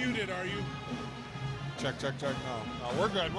muted, are you? Check. No, we're good.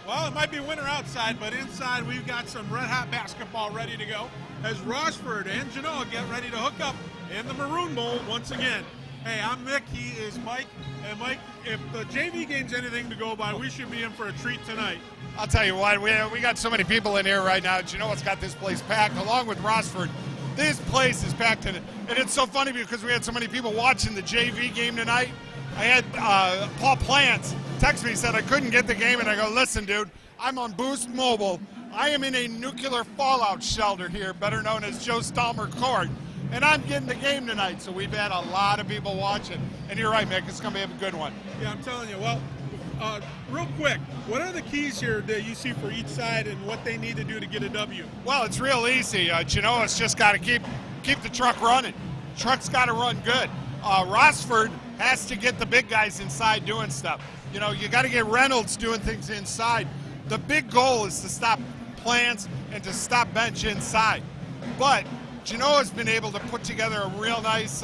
Well, it might be winter outside, but inside we've got some red-hot basketball ready to go as Rossford and Genoa get ready to hook up in the Maroon Bowl once again. Hey, I'm Mick, he is Mike, and Mike, if the JV game's anything to go by, we should be in for a treat tonight. I'll tell you what, we got so many people in here right now. Genoa's got this place packed, along with Rossford. This place is packed, and it's so funny because we had so many people watching the JV game tonight. I had Paul Plants text me, he said I couldn't get the game, and I go, listen, dude, I'm on Boost Mobile. I am in a nuclear fallout shelter here, better known as Joe Stalmer Court, and I'm getting the game tonight. So we've had a lot of people watching, and you're right, Mick, it's going to be a good one. Yeah, I'm telling you. Well, real quick, what are the keys here that you see for each side and what they need to do to get a W? Well, it's real easy. Genoa's just got to keep the truck running. Truck's got to run good. Rossford has to get the big guys inside doing stuff. You know, you got to get Reynolds doing things inside. The big goal is to stop Plants and to stop Bench inside. But Genoa's been able to put together a real nice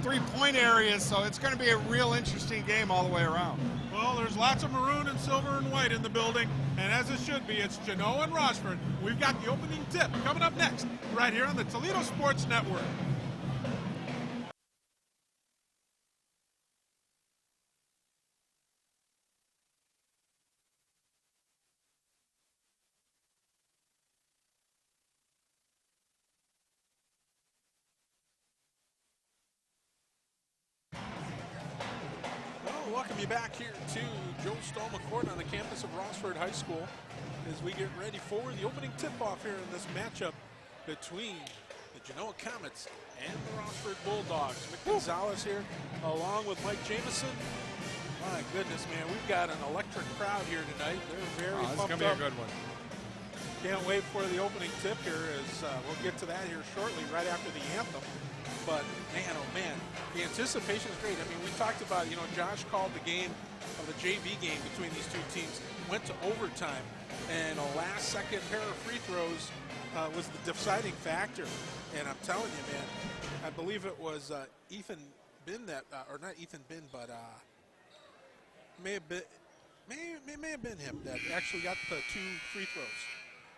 three-point area, so it's going to be a real interesting game all the way around. Well, there's lots of maroon and silver and white in the building, and as it should be, it's Genoa and Rossford. We've got the opening tip coming up next, right here on the Toledo Sports Network. Welcome you back here to Joe Stalmer Court on the campus of Rossford High School as we get ready for the opening tip-off here in this matchup between the Genoa Comets and the Rossford Bulldogs. Mick Gonzalez here along with Mike Jameson. My goodness, man, we've got an electric crowd here tonight. They're very pumped up. It's going to be a good one. Can't wait for the opening tip here as we'll get to that here shortly right after the anthem. But, man, oh, man, the anticipation is great. I mean, we talked about, you know, Josh called the game of the JV game between these two teams, went to overtime, and a last-second pair of free throws was the deciding factor. And I'm telling you, man, I believe it was Ethan Bin that, or not Ethan Bin, but may have been him that actually got the two free throws.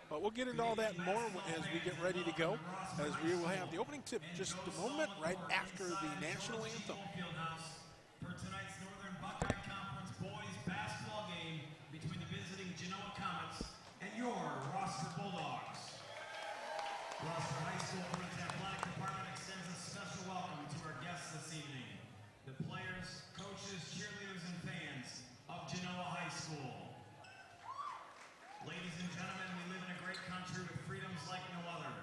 But we'll get into all that and more as we get ready to go, as we will have the opening tip just a moment right after the national anthem. For tonight's Northern Buckeye Conference boys basketball game between the visiting Genoa Comets and your Rossford Bulldogs. Rossford High School from its athletic department extends a special welcome to our guests this evening, the players, coaches, cheerleaders, and fans of Genoa High School. Ladies and gentlemen, we live in a great country with freedoms like no other.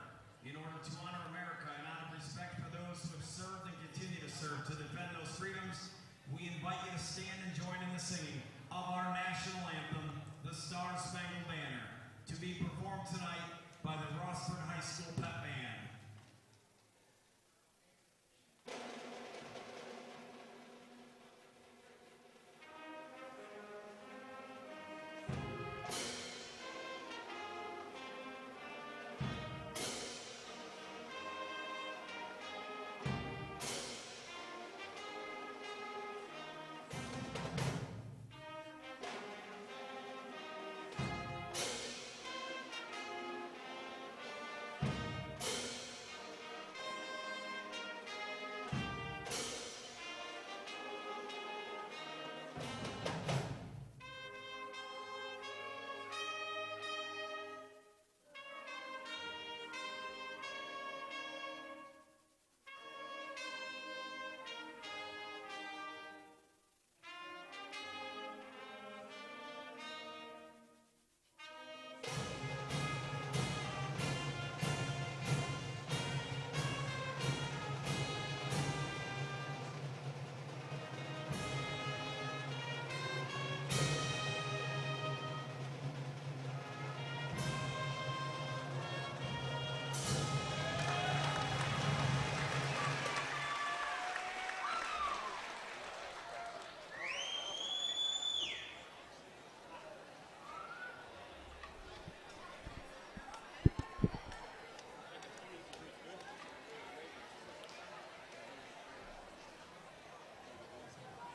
In order to honor America and out of respect for those who have served and continue to serve to defend those freedoms, we invite you to stand and join in the singing of our national anthem, the Star-Spangled Banner, to be performed tonight by the Rossford High School Pep Band.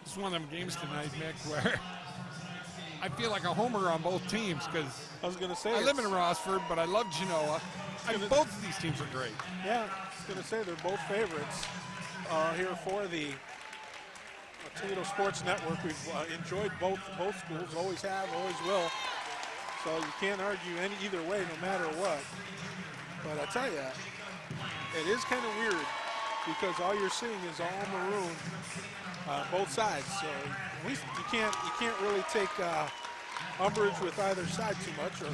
It's one of them games tonight, Mick, where I feel like a homer on both teams because I was going to say I live in Rossford, but I love Genoa. Both of these teams are great. Yeah, I was going to say they're both favorites here for the Toledo Sports Network. We've enjoyed both schools, always have, always will. So you can't argue either way, no matter what. But I tell you, it is kind of weird because all you're seeing is all maroon on both sides. So at least you can't really take umbrage with either side too much or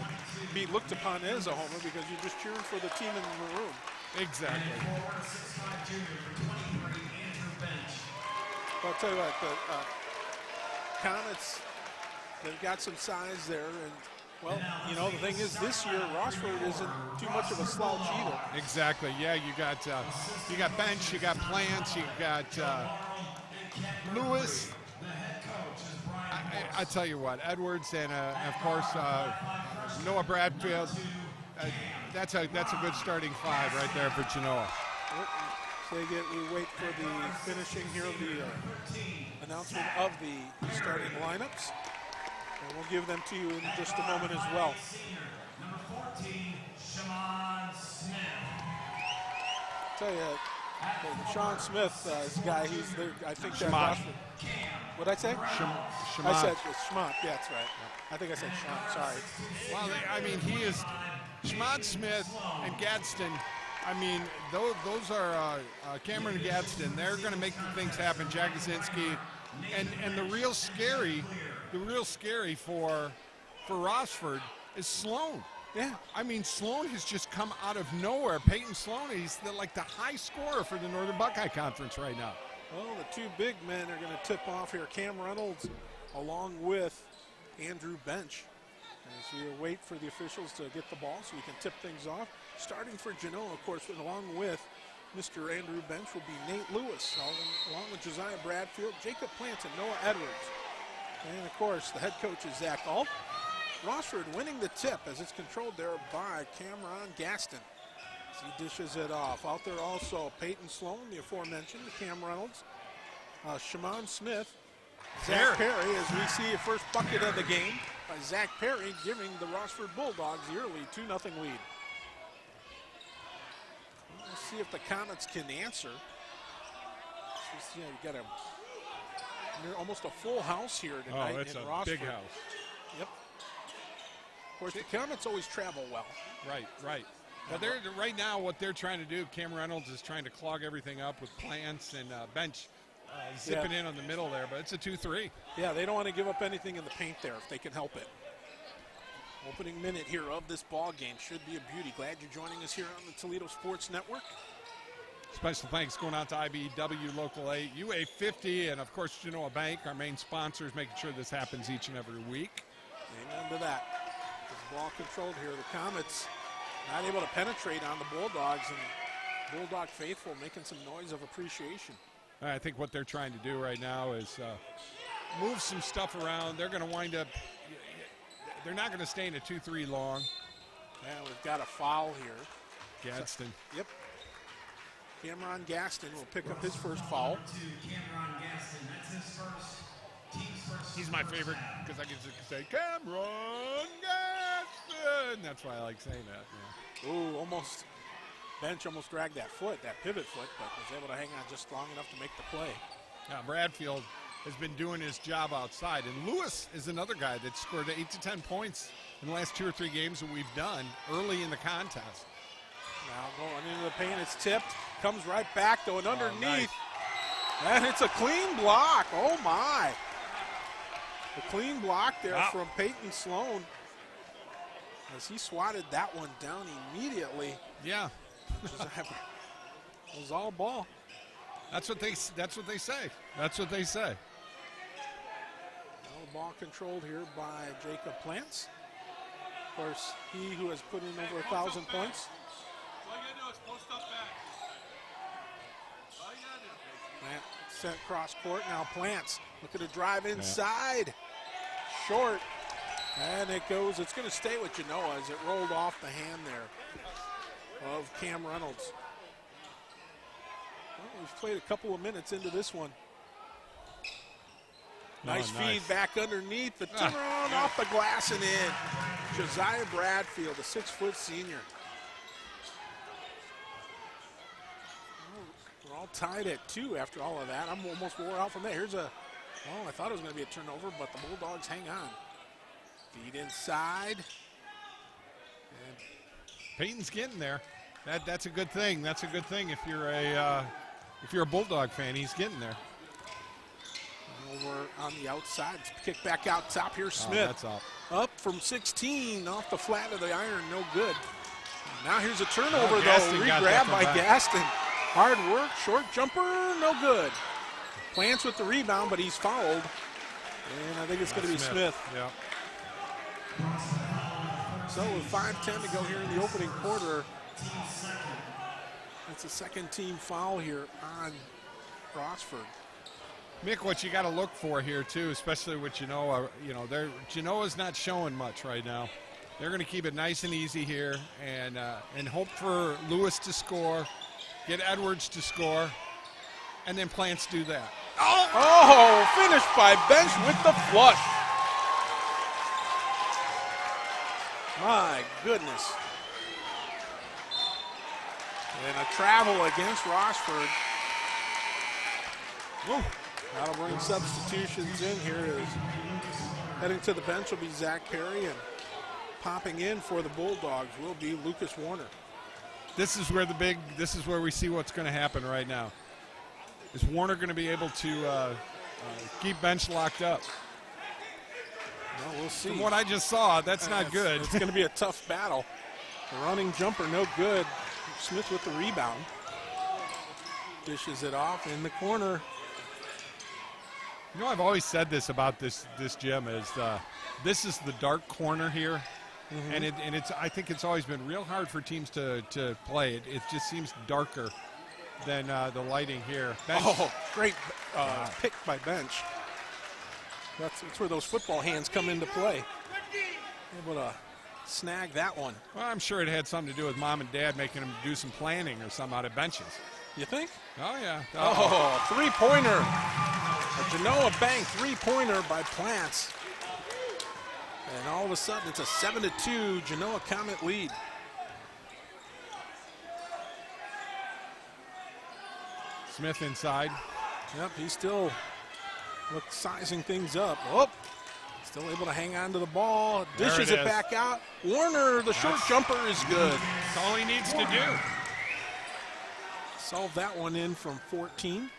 be looked upon as a homer because you're just cheering for the team in the maroon. Exactly. But I'll tell you what, the Comets, they've got some size there, and well, you know, the thing is, this year Rossford isn't too much of a slouch either. Exactly. Yeah, you got Bench, you got Plants, you got Lewis. I tell you what, Edwards and of course Noah Bradfield. That's a good starting five right there for Genoa. So we wait for the finishing here of the announcement of the starting lineups. And we'll give them to you in just a moment as well. Number 14, Tell you, Sean Smith is a guy, he's the, I think that Schmott. What'd I say? Schmott. I said Schmott, yeah, that's right. I think I said Sean, sorry. Well, I mean, he is Schmott, Smith, and Gadsden. I mean, those are Cameron and Gadsden. They're going to make things happen. Jack Kaczynski, and the real scary for Rossford is Sloan. Yeah. I mean, Sloan has just come out of nowhere. Peyton Sloan, he's the high scorer for the Northern Buckeye Conference right now. Well, the two big men are going to tip off here. Cam Reynolds along with Andrew Bench. As we wait for the officials to get the ball so we can tip things off. Starting for Genoa, of course, along with Mr. Andrew Bench will be Nate Lewis, along with Josiah Bradfield, Jacob Plants, and Noah Edwards. And, of course, the head coach is Zach Alt. Rossford winning the tip as it's controlled there by Cameron Gaston. As he dishes it off. Out there also Peyton Sloan, the aforementioned, Cam Reynolds, Shamon Smith, Zach Perry, as we see a first bucket of the game by Zach Perry, giving the Rossford Bulldogs the early 2-0 lead. Let's see if the Comets can answer. You got almost a full house here tonight it's in a Rossford. big house. Yep. Of course, the Comets always travel well. Right. But right now, what they're trying to do, Cam Reynolds is trying to clog everything up with Plants and Bench zipping in on the middle there, but it's a 2-3. Yeah, they don't want to give up anything in the paint there if they can help it. Opening minute here of this ball game should be a beauty. Glad you're joining us here on the Toledo Sports Network. Special thanks going out to IBEW Local 8, UA 50, and of course Genoa Bank, our main sponsors, making sure this happens each and every week. Amen to that. This ball controlled here. The Comets not able to penetrate on the Bulldogs, and Bulldog faithful making some noise of appreciation. I think what they're trying to do right now is move some stuff around. They're going to wind up, they're not going to stay in a 2-3 long. Yeah, we've got a foul here. Gadsden. Yep. Cameron Gaston will pick up his first foul. Cameron Gaston, that's his team's first. He's my favorite because I can just say Cameron Gaston. That's why I like saying that. Yeah. Ooh, almost. Bench almost dragged that pivot foot, but was able to hang on just long enough to make the play. Yeah, Bradfield has been doing his job outside, and Lewis is another guy that scored 8 to 10 points in the last 2 or 3 games that we've done early in the contest. Now going into the paint, it's tipped. Comes right back, though, and underneath. Nice. And it's a clean block. Oh, my. A clean block there from Peyton Sloan as he swatted that one down immediately. Yeah. It was all ball. That's what they say. That's what they say. Well, ball controlled here by Jacob Plants. Of course, he who has put in over 1,000 points. All you gotta do is post up back. All you gotta do. Plant sent cross court. Now Plants looking to drive inside. Short. And it goes. It's going to stay with Genoa as it rolled off the hand there of Cam Reynolds. Well, we've played a couple of minutes into this one. Nice feed back underneath. The turnaround off the glass and in. Josiah Bradfield, a 6-foot senior. We're all tied at 2 after all of that. I'm almost wore out from there. Here's a, I thought it was going to be a turnover, but the Bulldogs hang on. Feed inside. And Peyton's getting there. That's a good thing. That's a good thing if you're a Bulldog fan. He's getting there. Over on the outside. Kick back out top. Here's Smith. Oh, that's up from 16 off the flat of the iron. No good. Now here's a turnover, though. Gaston Re-grab by Gaston. Hard work. Short jumper. No good. Plants with the rebound, but he's fouled. And I think it's going to be Smith. Yeah. So with 5:10 to go here in the opening quarter, that's a second team foul here on Rossford. Mick, what you got to look for here too, especially with Genoa, Genoa's not showing much right now. They're going to keep it nice and easy here, and hope for Lewis to score, get Edwards to score, and then Plants do that. Oh, finished by Bench with the flush. My goodness. And a travel against Rossford. Woo. That'll bring substitutions in here. As heading to the bench will be Zach Perry, and popping in for the Bulldogs will be Lucas Warner. This is where we see what's going to happen right now. Is Warner going to be able to keep Bench locked up? Well, we'll see. From what I just saw, that's not good. It's going to be a tough battle. The running jumper, no good. Smith with the rebound. Dishes it off in the corner. You know, I've always said this about this gym is this is the dark corner here, and it's I think it's always been real hard for teams to play. It just seems darker than the lighting here. Bench. Oh, great pick by Bench. That's where those football hands come into play. Able to snag that one. Well, I'm sure it had something to do with Mom and Dad making them do some planning or something out of benches. You think? Oh, yeah. Oh, three-pointer. A Genoa Bank three-pointer by Plants. And all of a sudden, it's a 7-2 Genoa Comet lead. Smith inside. Yep, he's still sizing things up. Oh, still able to hang on to the ball. Dishes it back out. Warner, the short jumper is good. That's all he needs to do. Solve that one in from 14. And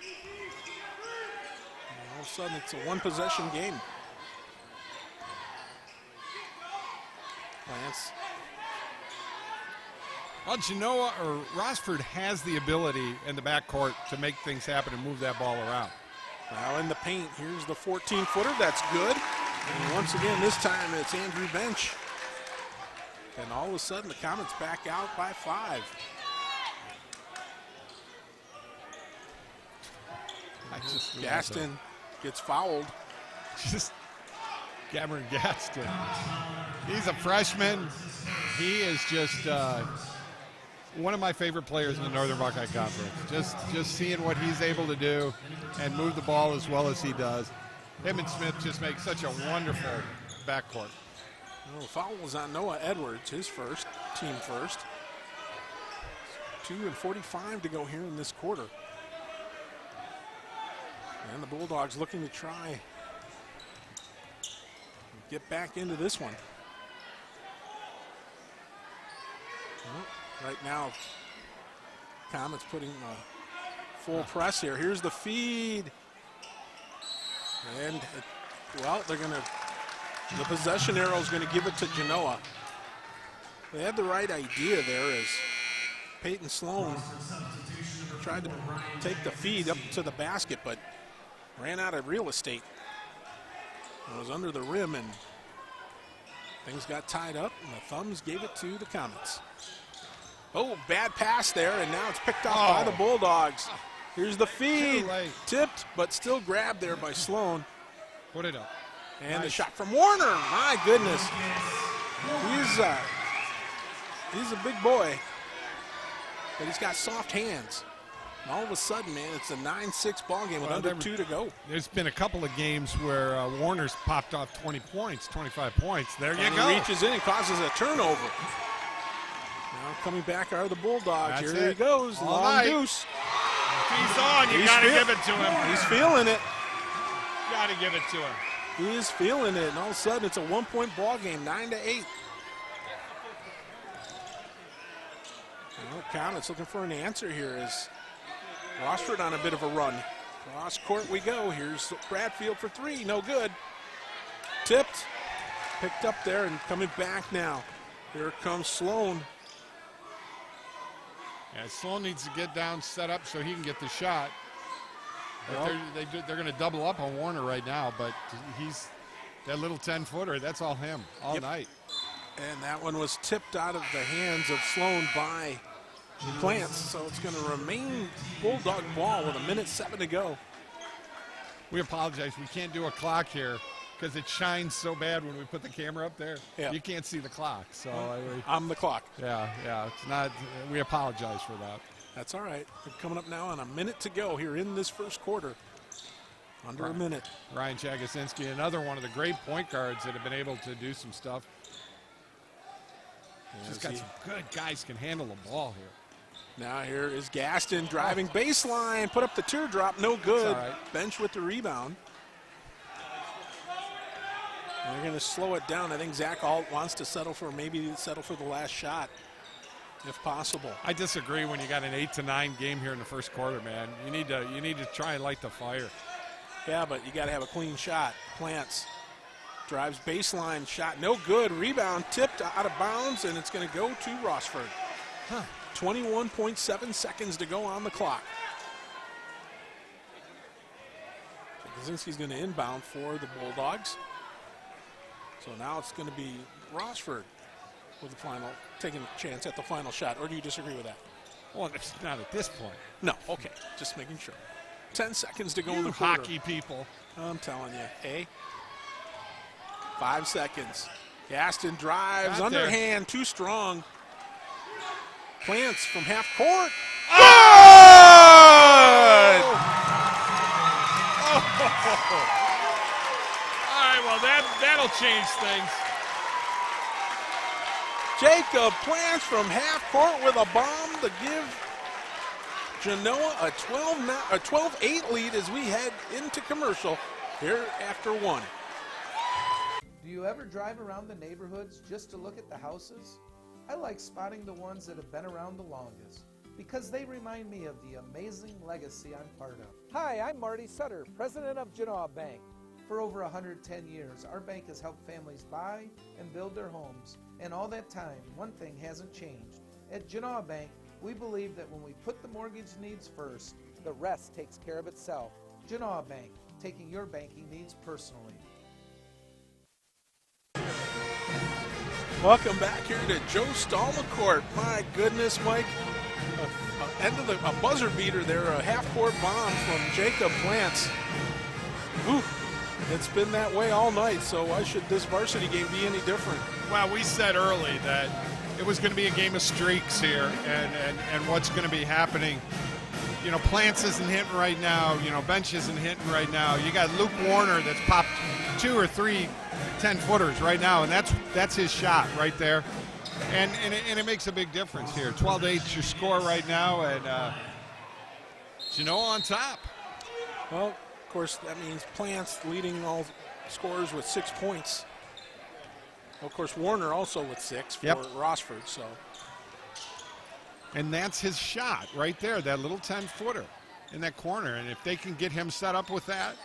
all of a sudden, it's a one-possession game. Lance. Well, Genoa or Rossford has the ability in the backcourt to make things happen and move that ball around. Now in the paint, here's the 14-footer. That's good. And once again, this time it's Andrew Bench. And all of a sudden, the Comets back out by 5. Gaston gets fouled. Just Cameron Gaston. He's a freshman. He is just one of my favorite players in the Northern Buckeye Conference. Just seeing what he's able to do and move the ball as well as he does. Him and Smith just make such a wonderful backcourt. Well, foul was on Noah Edwards, his first, team first. 2:45 to go here in this quarter. And the Bulldogs looking to try and get back into this one. Right now, Comets putting full press here. Here's the feed. And, well, they're going to, the possession arrow is going to give it to Genoa. They had the right idea there as Peyton Sloan tried to take the feed up to the basket, but ran out of real estate. It was under the rim, and things got tied up, and the Thumbs gave it to the Comets. Oh, bad pass there, and now it's picked off by the Bulldogs. Here's the feed. Tipped, but still grabbed there by Sloan. Put it up. And the shot from Warner. My goodness. He's a big boy, but he's got soft hands. And all of a sudden, man, it's a 9-6 ball game with under 2 to go. There's been a couple of games where Warner's popped off 20 points, 25 points. There you go. He reaches in and causes a turnover. Now coming back are the Bulldogs. That's Here he goes, all long night. deuce. If he's on, you got to give it to him. He's feeling it. Got to give it to him. He is feeling it, and all of a sudden it's a 1-point ball game, 9-8. Comets looking for an answer here as Rossford on a bit of a run. Cross court we go. Here's Bradfield for 3, no good. Tipped, picked up there and coming back now. Here comes Sloan. Yeah, Sloan needs to get down, set up so he can get the shot. Well, They're going to double up on Warner right now, but he's that little 10-footer. That's all him all night. And that one was tipped out of the hands of Sloan by Plants, so it's going to remain Bulldog ball with 1:07 to go. We apologize. We can't do a clock here because it shines so bad when we put the camera up there. Yeah. You can't see the clock. So I'm the clock. yeah, it's not. We apologize for that. That's all right. We're coming up now on 1 minute to go here in this first quarter. Under a minute. Ryan Jagosinski, another one of the great point guards that have been able to do some stuff. Just got some good guys can handle the ball here. Now here is Gaston driving baseline, put up the teardrop, no good. Bench with the rebound. And they're going to slow it down. I think Zach Alt wants to settle for the last shot, if possible. I disagree when you got an 8-9 game here in the first quarter, man. You need to try and light the fire. Yeah, but you got to have a clean shot. Plants drives baseline, shot no good. Rebound tipped out of bounds, and it's going to go to Rossford. 21.7 seconds to go on the clock. Kaczynski's going to inbound for the Bulldogs. So now it's going to be Rossford with the final, taking a chance at the final shot. Or do you disagree with that? Well, it's not at this point. No, okay, just making sure. 10 seconds to go in the quarter. Hockey people. I'm telling you, 5 seconds. Gaston drives, underhand, too strong. Plants from half court. Good! All right, well, that'll change things. Jacob Plants from half court with a bomb to give Genoa a 12-8 lead as we head into commercial here after 1. Do you ever drive around the neighborhoods just to look at the houses? I like spotting the ones that have been around the longest because they remind me of the amazing legacy I'm part of. Hi, I'm Marty Sutter, president of Genoa Bank. For over 110 years, our bank has helped families buy and build their homes, and all that time, one thing hasn't changed. At Genoa Bank, we believe that when we put the mortgage needs first, the rest takes care of itself. Genoa Bank, taking your banking needs personally. Welcome back here to Joe Stallman Court. My goodness, Mike. A buzzer beater there, a half-court bomb from Jacob Plants. Ooh, it's been that way all night, so why should this varsity game be any different? Well, we said early that it was going to be a game of streaks here, and what's going to be happening. You know, Plants isn't hitting right now. You know, Bench isn't hitting right now. You got Luke Warner that's popped 2 or 3 10-footers right now, and that's his shot right there. And it makes a big difference here. 12-8 is your score right now, and Genoa on top. Well, of course, that means Plants leading all scorers with 6 points. Of course, Warner also with 6 for Rossford. So, and that's his shot right there, that little 10-footer in that corner. And if they can get him set up with that.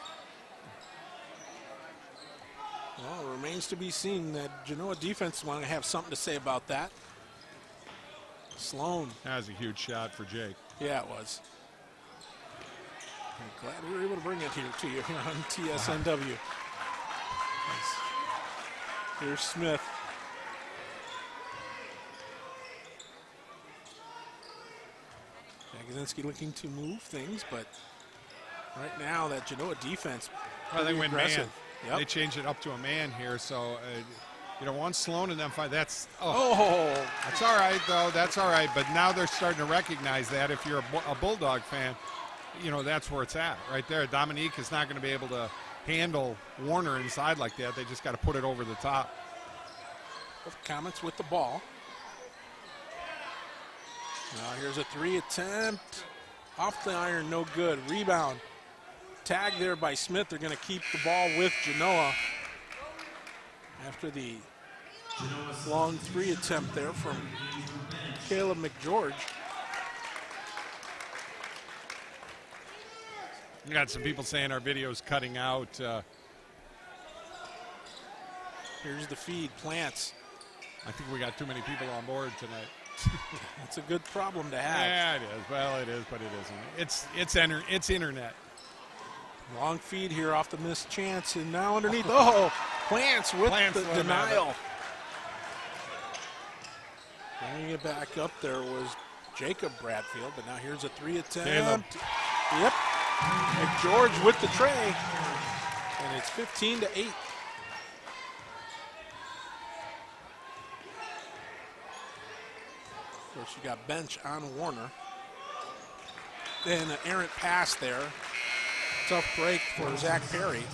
Well, it remains to be seen. That Genoa defense want to have something to say about that. Sloan. That was a huge shot for Jake. Yeah, it was. I'm glad we were able to bring it here to you here on TSNW. Here's Smith. Kaczynski looking to move things, but right now that Genoa defense, well, they went aggressive. man. Yep. They changed it up to a man here, so You know, once Sloan and them fight, that's all right, though. That's all right. But now they're starting to recognize that if you're a Bulldog fan, you know, that's where it's at right there. Dominique is not going to be able to handle Warner inside like that. They just got to put it over the top. Both Comets with the ball. Now here's a 3 attempt. Off the iron, no good. Rebound. Tag there by Smith. They're going to keep the ball with Genoa after the long 3 attempt there from Caleb McGeorge. We got some people saying our video's cutting out. Here's the feed, Plants. I think we got too many people on board tonight. That's a good problem to have. Yeah, it is. Well, it is, but it isn't. It's internet. Long feed here off the missed chance, and now underneath. Oh, Plants with the denial. Bringing it back up there was Jacob Bradfield, but now here's a 3 attempt. Yep. McGeorge with the tray, and it's 15-8. Of course, you got bench on Warner. Then an errant pass there. Tough break for Zach Perry.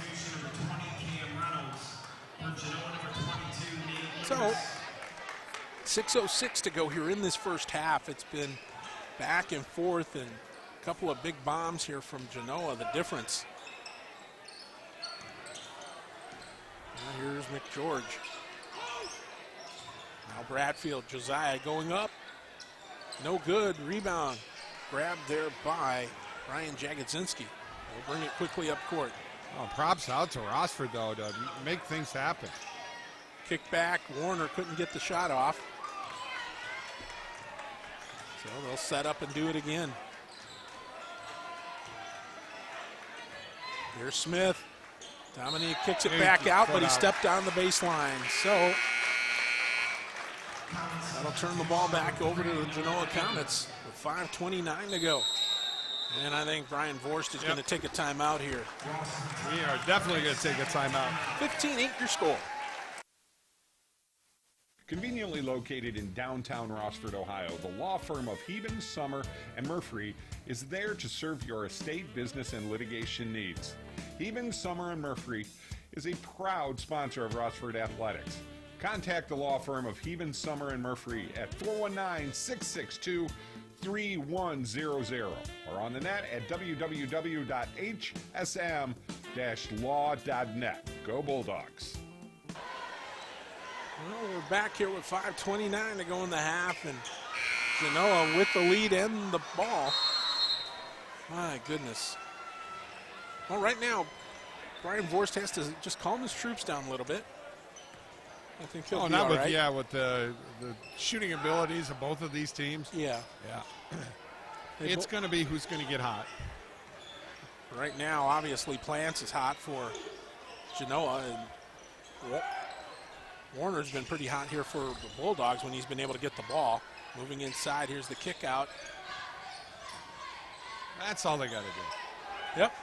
So, 6:06 to go here in this first half. It's been back and forth and a couple of big bombs here from Genoa, the difference. Now here's McGeorge. Now Bradfield, Josiah going up. No good, rebound. Grabbed there by Ryan Jagodzinski. We'll bring it quickly up court. Oh, props out to Rossford, though, to make things happen. Kick back, Warner couldn't get the shot off. So they'll set up and do it again. Here's Smith. Dominique kicks it back out, but he stepped on the baseline. So that'll turn the ball back over to the Genoa Comets with 5:29 to go. And I think Brian Vorst is going to take a timeout here. We are definitely going to take a timeout. 15-8 your score. Conveniently located in downtown Rossford, Ohio, the law firm of Heben, Summer, and Murphy is there to serve your estate, business, and litigation needs. Heben, Summer, and Murphy is a proud sponsor of Rossford Athletics. Contact the law firm of Heben, Summer, and Murphy at 419-662-3100 or on the net at www.hsm-law.net. Go Bulldogs. Well, we're back here with 5:29 to go in the half, and Genoa with the lead and the ball. My goodness. Well, right now, Brian Vorst has to just calm his troops down a little bit. I think he'll be all right. Yeah, with the shooting abilities of both of these teams. Yeah. It's going to be who's going to get hot. Right now, obviously, Plants is hot for Genoa, and Warner's been pretty hot here for the Bulldogs when he's been able to get the ball. Moving inside, here's the kick out. That's all they got to do. Yep,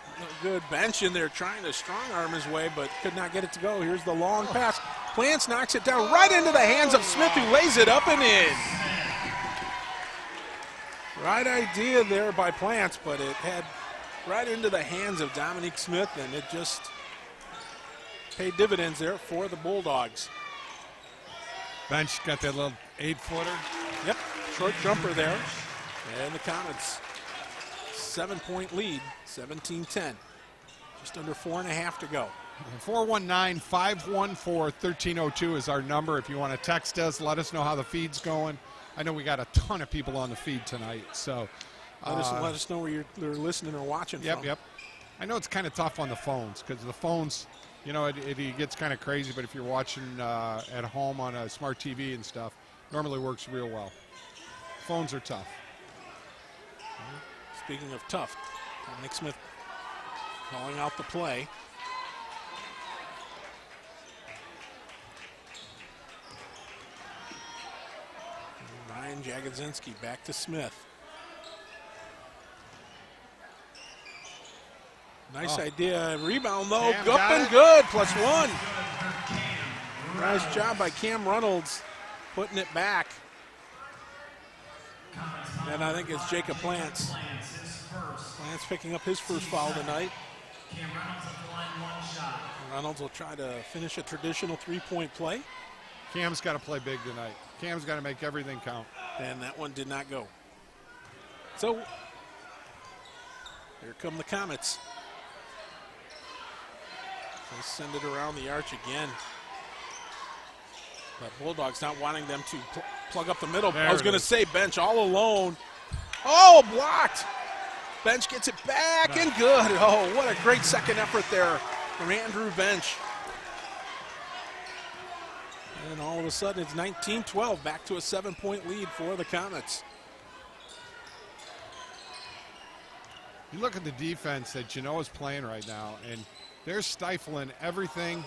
good bench in there trying to strong arm his way, but could not get it to go. Here's the long pass. Plants knocks it down right into the hands of Smith, who lays it up and in. Right idea there by Plants, but it had right into the hands of Dominique Smith, and it just paid dividends there for the Bulldogs. Bench got that little 8-footer. Yep, short jumper there. And the Comets, 7-point lead, 17-10. Just under 4.5 to go. 419-514-1302 is our number. If you want to text us, let us know how the feed's going. I know we got a ton of people on the feed tonight, so let us know where you're listening or watching from. Yep. I know it's kind of tough on the phones because the phones, you know, it gets kind of crazy, but if you're watching at home on a smart TV and stuff, normally works real well. Phones are tough. Speaking of tough, Nick Smith calling out the play. Ryan Jagodzinski back to Smith. Nice idea. Rebound, though. Up and good. +1. Nice job by Cam Reynolds putting it back. And I think it's Jacob Plants. Plants picking up his first foul tonight. Reynolds will try to finish a traditional three-point play. Cam's got to play big tonight. Cam's got to make everything count. And that one did not go. So, here come the Comets. They send it around the arch again. But Bulldogs not wanting them to plug up the middle. There I was going to is. say Bench all alone. Oh, blocked. Bench gets it back and good. Oh, what a great second effort there from Andrew Bench. And all of a sudden it's 19-12, back to a 7-point lead for the Comets. You look at the defense that Genoa's playing right now, and they're stifling everything.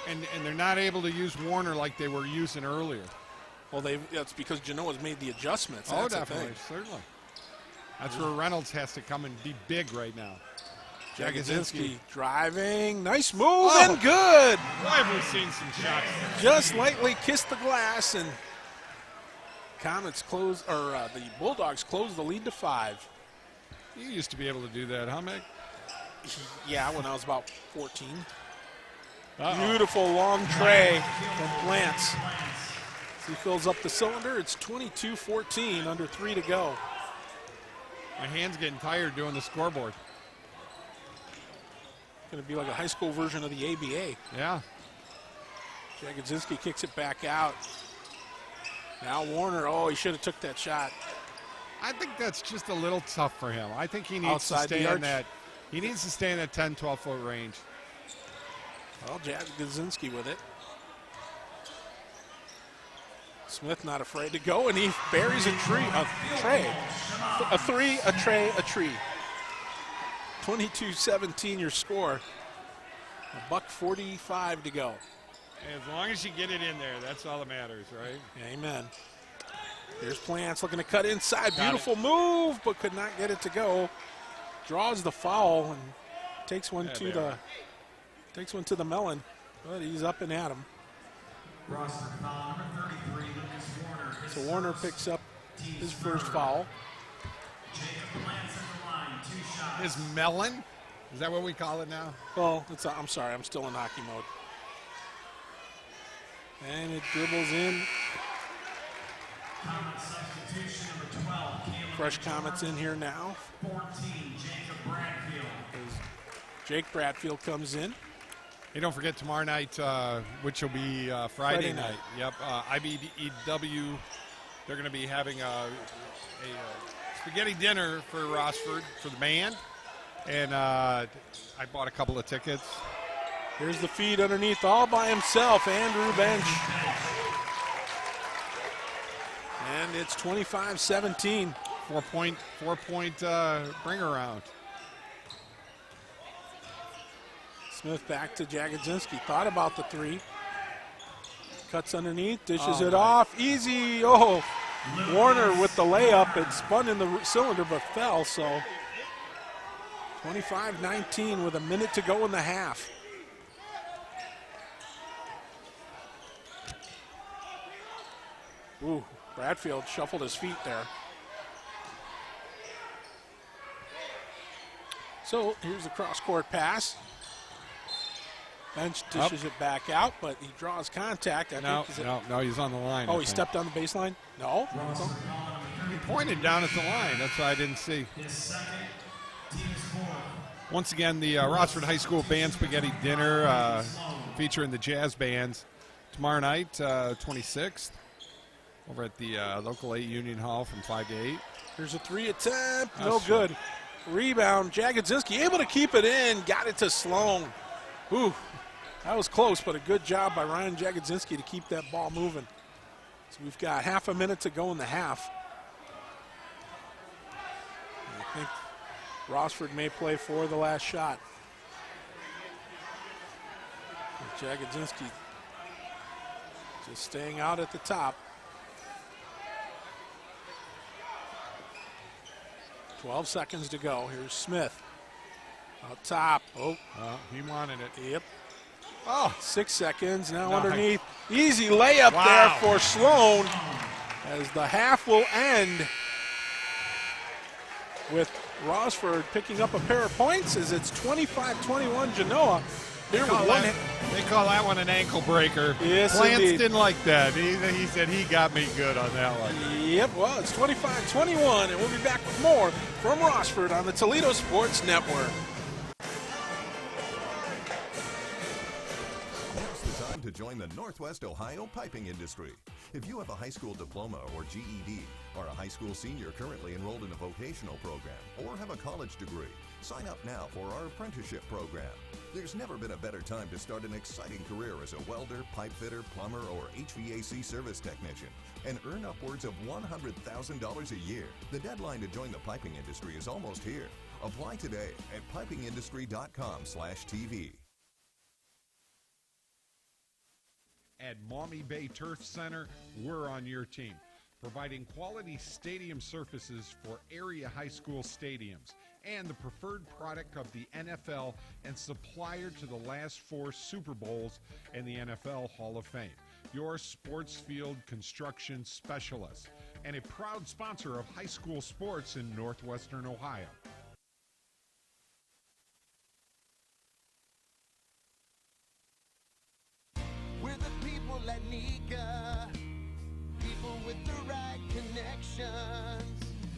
And they're not able to use Warner like they were using earlier. Well, that's because Genoa's made the adjustments. Oh, That's the definitely, thing. certainly. That's where Reynolds has to come and be big right now. Jagodzinski driving. Nice move and good. Why have we seen some shots? Just lightly kissed the glass, and Comets close, or the Bulldogs close the lead to 5. You used to be able to do that, huh, Mick? Yeah, when I was about 14. Uh-oh. Beautiful long tray from Plants. As he fills up the cylinder, it's 22-14, under 3 to go. My hand's getting tired doing the scoreboard. Going to be like a high school version of the ABA. Yeah. Jagodzinski kicks it back out. Now Warner, oh, he should have took that shot. I think that's just a little tough for him. I think he needs Outside to the stay in arch. that. He needs to stay in that 10, 12-foot range. Well, Jagodzinski with it. Smith not afraid to go, and he buries a tray. A tree. 22-17 your score. $1:45 to go. As long as you get it in there, that's all that matters, right? Amen. Here's Plants looking to cut inside. Got Beautiful move, but could not get it to go. Draws the foul and takes one to the melon. But he's up and at him. Rossford foul number 33, Lucas Warner. So Warner picks up his first foul. Jacob Plants at the line, 2 shots. His melon? Is that what we call it now? Well, I'm sorry, I'm still in hockey mode. And it dribbles in. Comet substitution number 12, Caleb Fresh Comets in here now. 14, Jacob Bradfield. As Jake Bradfield comes in. Hey, don't forget tomorrow night, which will be Friday night. Yep, IBEW. They're going to be having a spaghetti dinner for Rossford for the band, and I bought a couple of tickets. Here's the feed underneath all by himself, Andrew Bench. And it's 25-17. 4-point bring around. Smith back to Jagodzinski. Thought about the three. Cuts underneath, dishes Oh, it my. off. Easy. Oh, Warner with the layup. It spun in the cylinder but fell. So 25-19 with a minute to go in the half. Ooh, Bradfield shuffled his feet there. So here's the cross-court pass. Bench dishes it back out, but he draws contact. No, he's on the line. Oh, I he think. stepped on the baseline? No. He pointed down at the line. That's what I didn't see. His second, team score. Once again, the Rossford High School Band Spaghetti Dinner featuring the jazz bands tomorrow night, 26th, over at the local 8 Union Hall from 5 to 8. Here's a three attempt. No That's good. Rebound. Jagodzinski able to keep it in. Got it to Sloan. Ooh, that was close, but a good job by Ryan Jagodzinski to keep that ball moving. So we've got half a minute to go in the half. I think Rossford may play for the last shot. Jagodzinski just staying out at the top. 12 seconds to go. Here's Smith. Out top. Oh, He wanted it. yep. Oh, 6 seconds now Nice. underneath. Easy layup Wow. there for Sloan as the half will end with Rossford picking up a pair of points as it's 25-21 Genoa. Here with one. They call that one an ankle breaker. Yes, Lance indeed. didn't like that. He said he got me good on that one. Yep, well, it's 25-21, and we'll be back with more from Rossford on the Toledo Sports Network. Now's the time to join the Northwest Ohio piping industry. If you have a high school diploma or GED, are a high school senior currently enrolled in a vocational program, or have a college degree, sign up now for our apprenticeship program. There's never been a better time to start an exciting career as a welder, pipe fitter, plumber, or HVAC service technician and earn upwards of $100,000 a year. The deadline to join the piping industry is almost here. Apply today at pipingindustry.com/TV. At Maumee Bay Turf Center, we're on your team, providing quality stadium surfaces for area high school stadiums and the preferred product of the NFL and supplier to the last 4 Super Bowls and the NFL Hall of Fame. Your sports field construction specialist and a proud sponsor of high school sports in Northwestern Ohio. We're the people at Nika, people with the right connections.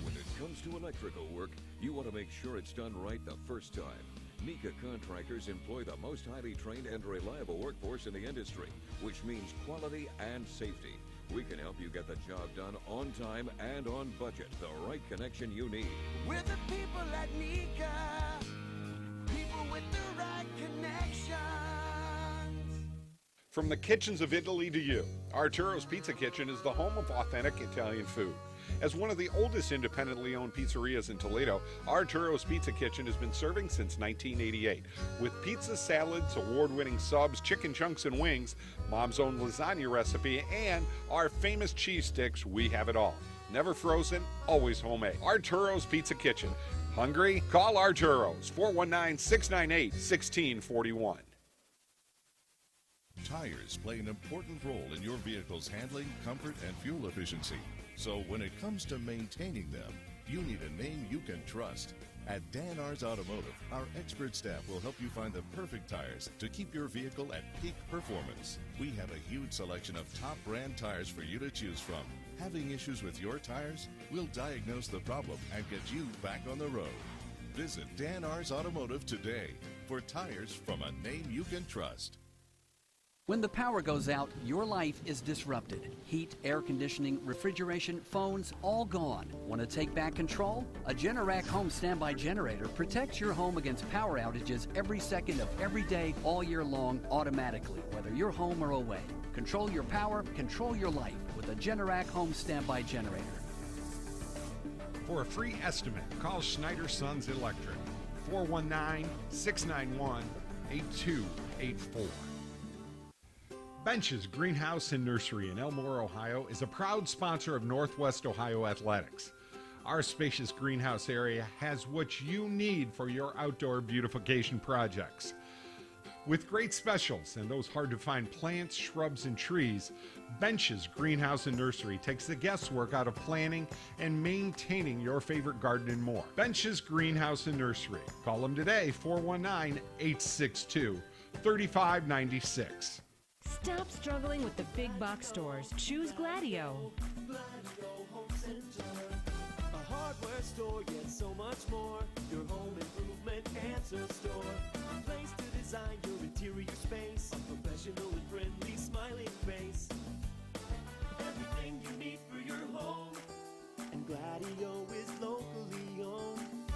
When it comes to electrical work, you want to make sure it's done right the first time. Nika contractors employ the most highly trained and reliable workforce in the industry, which means quality and safety. We can help you get the job done on time and on budget, the right connection you need. We're the people at Nika, people with the right connections. From the kitchens of Italy to you, Arturo's Pizza Kitchen is the home of authentic Italian food. As one of the oldest independently owned pizzerias in Toledo, Arturo's Pizza Kitchen has been serving since 1988. With pizza, salads, award-winning subs, chicken chunks and wings, Mom's own lasagna recipe, and our famous cheese sticks, we have it all. Never frozen, always homemade. Arturo's Pizza Kitchen. Hungry? Call Arturo's, 419-698-1641. Tires play an important role in your vehicle's handling, comfort, and fuel efficiency. So when it comes to maintaining them, you need a name you can trust. At Dan R's Automotive, our expert staff will help you find the perfect tires to keep your vehicle at peak performance. We have a huge selection of top brand tires for you to choose from. Having issues with your tires? We'll diagnose the problem and get you back on the road. Visit Dan R's Automotive today for tires from a name you can trust. When the power goes out, your life is disrupted. Heat, air conditioning, refrigeration, phones, all gone. Want to take back control? A Generac home standby generator protects your home against power outages every second of every day, all year long, automatically, whether you're home or away. Control your power, control your life with a Generac home standby generator. For a free estimate, call Schneider Sons Electric, 419-691-8284. Bench's Greenhouse and Nursery in Elmore, Ohio is a proud sponsor of Northwest Ohio Athletics. Our spacious greenhouse area has what you need for your outdoor beautification projects. With great specials and those hard-to-find plants, shrubs, and trees, Bench's Greenhouse and Nursery takes the guesswork out of planning and maintaining your favorite garden and more. Bench's Greenhouse and Nursery. Call them today, 419-862-3596. Stop struggling with the big box stores. Choose Gladio. A hardware store, yet so much more. Your home improvement answer store. A place to design your interior space. A professional and friendly smiling face. Everything you need for your home. And Gladio is locally owned.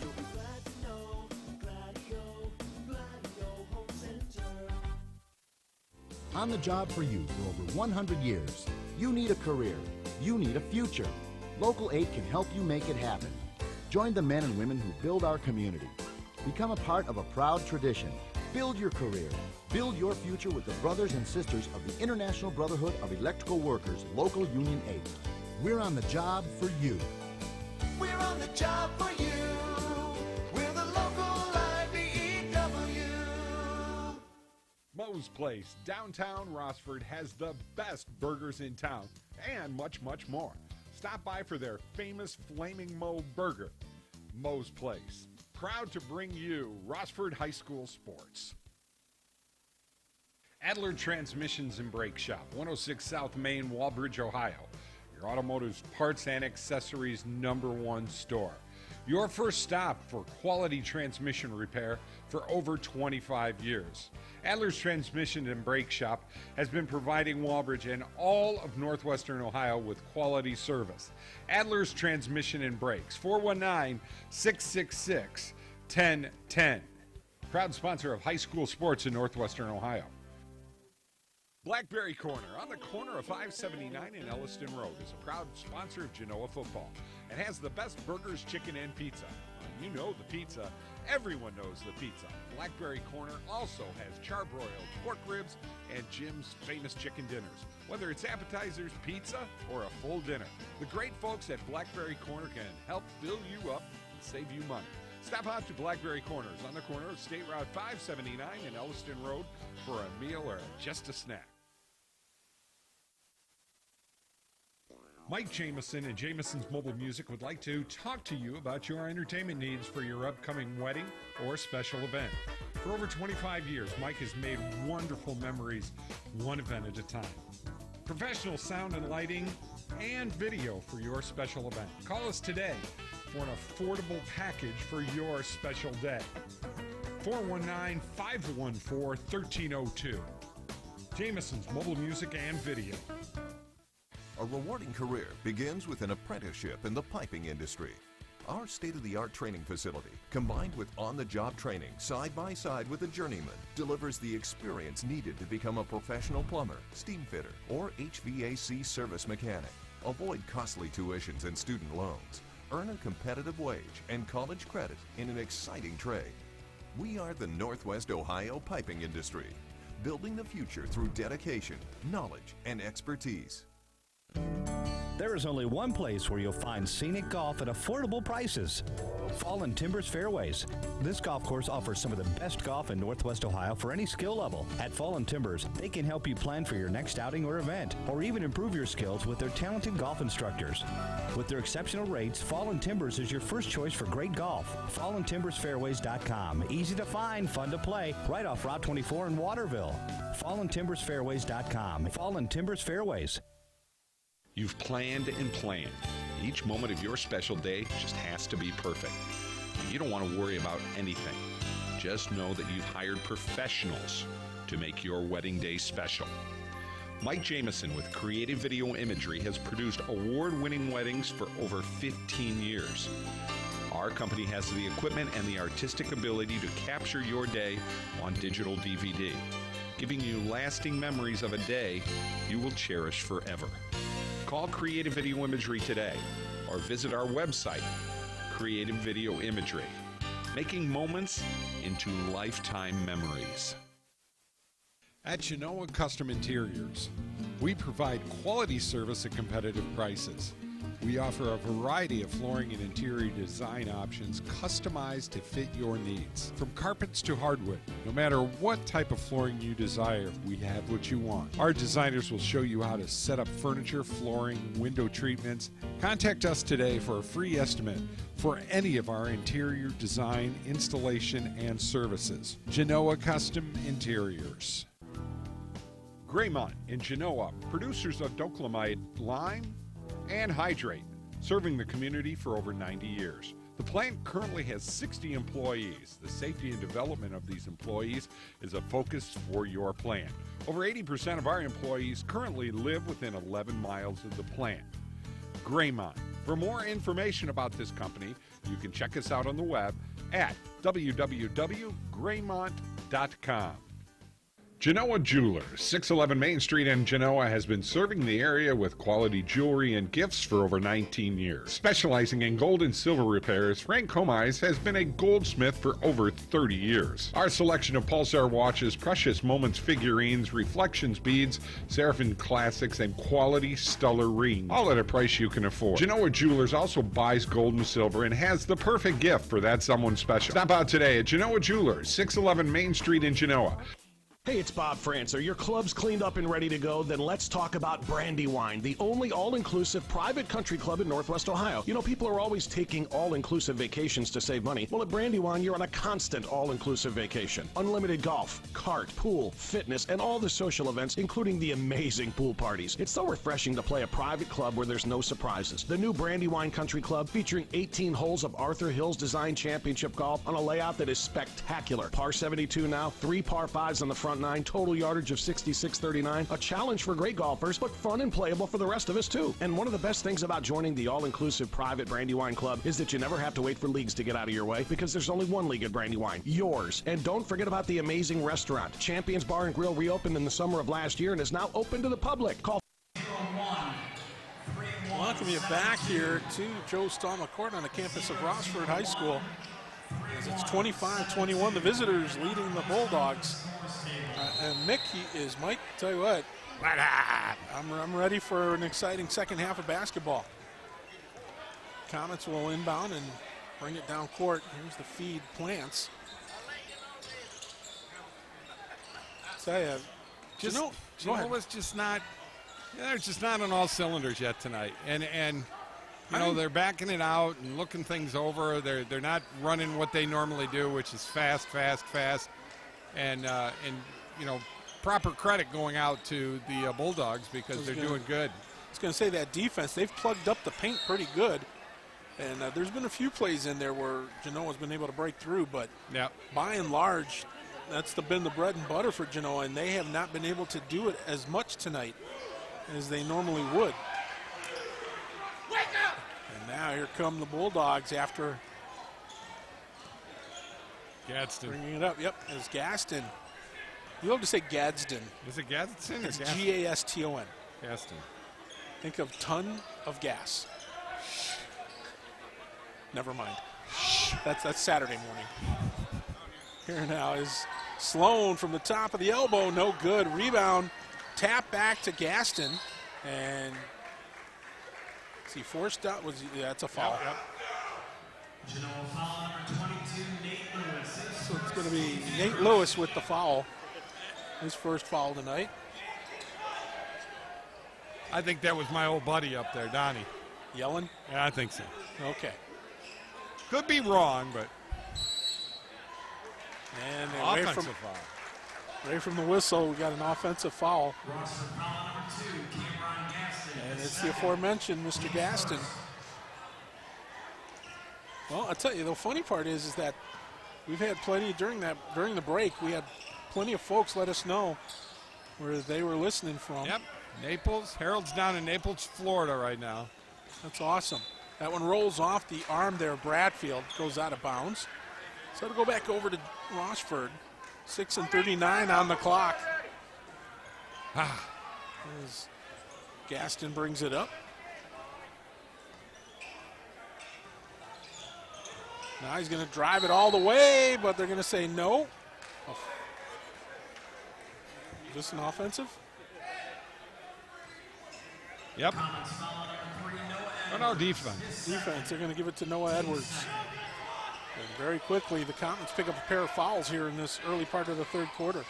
You'll be glad to know Gladio Home Center. On the job for you for over 100 years. You need a career. You need a future. Local 8 can help you make it happen. Join the men and women who build our community. Become a part of a proud tradition. Build your career. Build your future with the brothers and sisters of the International Brotherhood of Electrical Workers, Local Union 8. We're on the job for you. We're on the job for you. We're the local IBEW. Moe's Place, downtown Rossford, has the best burgers in town and much, much more. Stop by for their famous Flaming Moe burger. Moe's Place, proud to bring you Rossford High School sports. Adler Transmissions and Brake Shop, 106 South Main, Walbridge, Ohio. Your automotive parts and accessories #1 store. Your first stop for quality transmission repair for over 25 years. Adler's Transmission and Brake Shop has been providing Walbridge and all of northwestern Ohio with quality service. Adler's Transmission and Brakes, 419-666-1010. Proud sponsor of high school sports in northwestern Ohio. Blackberry Corner, on the corner of 579 and Elliston Road, is a proud sponsor of Genoa football and has the best burgers, chicken, and pizza. You know the pizza. Everyone knows the pizza. Blackberry Corner also has charbroiled pork ribs and Jim's famous chicken dinners. Whether it's appetizers, pizza, or a full dinner, the great folks at Blackberry Corner can help fill you up and save you money. Stop out to Blackberry Corners on the corner of State Route 579 and Elliston Road for a meal or just a snack. Mike Jameson and Jameson's Mobile Music would like to talk to you about your entertainment needs for your upcoming wedding or special event. For over 25 years, Mike has made wonderful memories, one event at a time. Professional sound and lighting and video for your special event. Call us today for an affordable package for your special day. 419-514-1302. Jameson's Mobile Music and Video. A rewarding career begins with an apprenticeship in the piping industry. Our state-of-the-art training facility, combined with on-the-job training side by side with a journeyman, delivers the experience needed to become a professional plumber, steam fitter, or HVAC service mechanic. Avoid costly tuitions and student loans. Earn a competitive wage and college credit in an exciting trade. We are the Northwest Ohio piping industry, building the future through dedication, knowledge, and expertise. There is only one place where you'll find scenic golf at affordable prices. Fallen Timbers Fairways. This golf course offers some of the best golf in Northwest Ohio for any skill level. At Fallen Timbers, they can help you plan for your next outing or event, or even improve your skills with their talented golf instructors. With their exceptional rates, Fallen Timbers is your first choice for great golf. FallenTimbersFairways.com. Easy to find, fun to play, right off Route 24 in Waterville. FallenTimbersFairways.com. Fallen Timbers Fairways. You've planned and planned. Each moment of your special day just has to be perfect. You don't want to worry about anything. Just know that you've hired professionals to make your wedding day special. Mike Jameson with Creative Video Imagery has produced award-winning weddings for over 15 years. Our company has the equipment and the artistic ability to capture your day on digital DVD, giving you lasting memories of a day you will cherish forever. Call Creative Video Imagery today or visit our website, Creative Video Imagery, making moments into lifetime memories. At Genoa Custom Interiors, we provide quality service at competitive prices. We offer a variety of flooring and interior design options customized to fit your needs. From carpets to hardwood, no matter what type of flooring you desire, we have what you want. Our designers will show you how to set up furniture, flooring, window treatments. Contact us today for a free estimate for any of our interior design, installation, and services. Genoa Custom Interiors. Graymont in Genoa, producers of Doclamide lime and hydrate, serving the community for over 90 years. The plant currently has 60 employees. The safety and development of these employees is a focus for your plant. Over 80% of our employees currently live within 11 miles of the plant. Graymont. For more information about this company, you can check us out on the web at www.graymont.com. Genoa Jewelers, 611 Main Street in Genoa, has been serving the area with quality jewelry and gifts for over 19 years. Specializing in gold and silver repairs, Frank Comise has been a goldsmith for over 30 years. Our selection of Pulsar watches, Precious Moments figurines, Reflections beads, Seraphim classics, and quality stellar rings, all at a price you can afford. Genoa Jewelers also buys gold and silver and has the perfect gift for that someone special. Stop out today at Genoa Jewelers, 611 Main Street in Genoa. Hey, it's Bob France. Are your clubs cleaned up and ready to go? Then let's talk about Brandywine, the only all-inclusive private country club in Northwest Ohio. You know, people are always taking all-inclusive vacations to save money. Well, at Brandywine, you're on a constant all-inclusive vacation. Unlimited golf, kart, pool, fitness, and all the social events, including the amazing pool parties. It's so refreshing to play a private club where there's no surprises. The new Brandywine Country Club, featuring 18 holes of Arthur Hills Design Championship golf on a layout that is spectacular. Par 72 now, 3 par 5s on the front 9, total yardage of 66.39. A challenge for great golfers, but fun and playable for the rest of us too. And one of the best things about joining the all-inclusive private Brandywine Club is that you never have to wait for leagues to get out of your way, because there's only one league at Brandywine, yours. And don't forget about the amazing restaurant. Champions Bar and Grill reopened in the summer of last year and is now open to the public. Call. Welcome you back here to Joe Stallman Court on the campus of Rossford High School. As it's 25-21, the visitors leading the Bulldogs. And Mick Mike, tell you what, I'm ready for an exciting second half of basketball. Comets will inbound and bring it down court. Here's the feed, Plants. Tell you, Genoa was just not. They're just not on all cylinders yet tonight, and you know, they're backing it out and looking things over. They're not running what they normally do, which is fast, and you know, proper credit going out to the Bulldogs because they're doing good. I was going to say that defense, they've plugged up the paint pretty good, and there's been a few plays in there where Genoa's been able to break through, but by and large, that's been the bread and butter for Genoa, and they have not been able to do it as much tonight as they normally would. And now here come the Bulldogs after Gadsden bringing it up. Yep, as Gaston. You love to say Gadsden. Is it Gadsden or It's Gaston? Gaston. Gaston. Think of ton of gas. Never mind. That's Saturday morning. Here now is Sloan from the top of the elbow. No good. Rebound. Tap back to Gaston. And is he forced out? That's a foul. Genoa foul number 22, Nate Lewis. So it's going to be Nate Lewis with the foul. His first foul tonight. I think that was my old buddy up there, Donnie. Yelling? Yeah, I think so. Okay. Could be wrong, but. And offensive foul. Right from the whistle, we got an offensive foul. Rossford foul number 2, Cameron Gaston. And it's the aforementioned Mr. Gaston. Well, I'll tell you, the funny part is that we've had plenty during the break, we had plenty of folks let us know where they were listening from. Yep, Naples. Harold's down in Naples, Florida right now. That's awesome. That one rolls off the arm there. Bradfield goes out of bounds. So it'll go back over to Rossford. 6:39 on the clock. As Gaston brings it up. Now he's going to drive it all the way, but they're going to say no. Is this an offensive? Yep. Oh, no, defense. Defense. They're going to give it to Noah Edwards. And very quickly, the Comets pick up a pair of fouls here in this early part of the third quarter.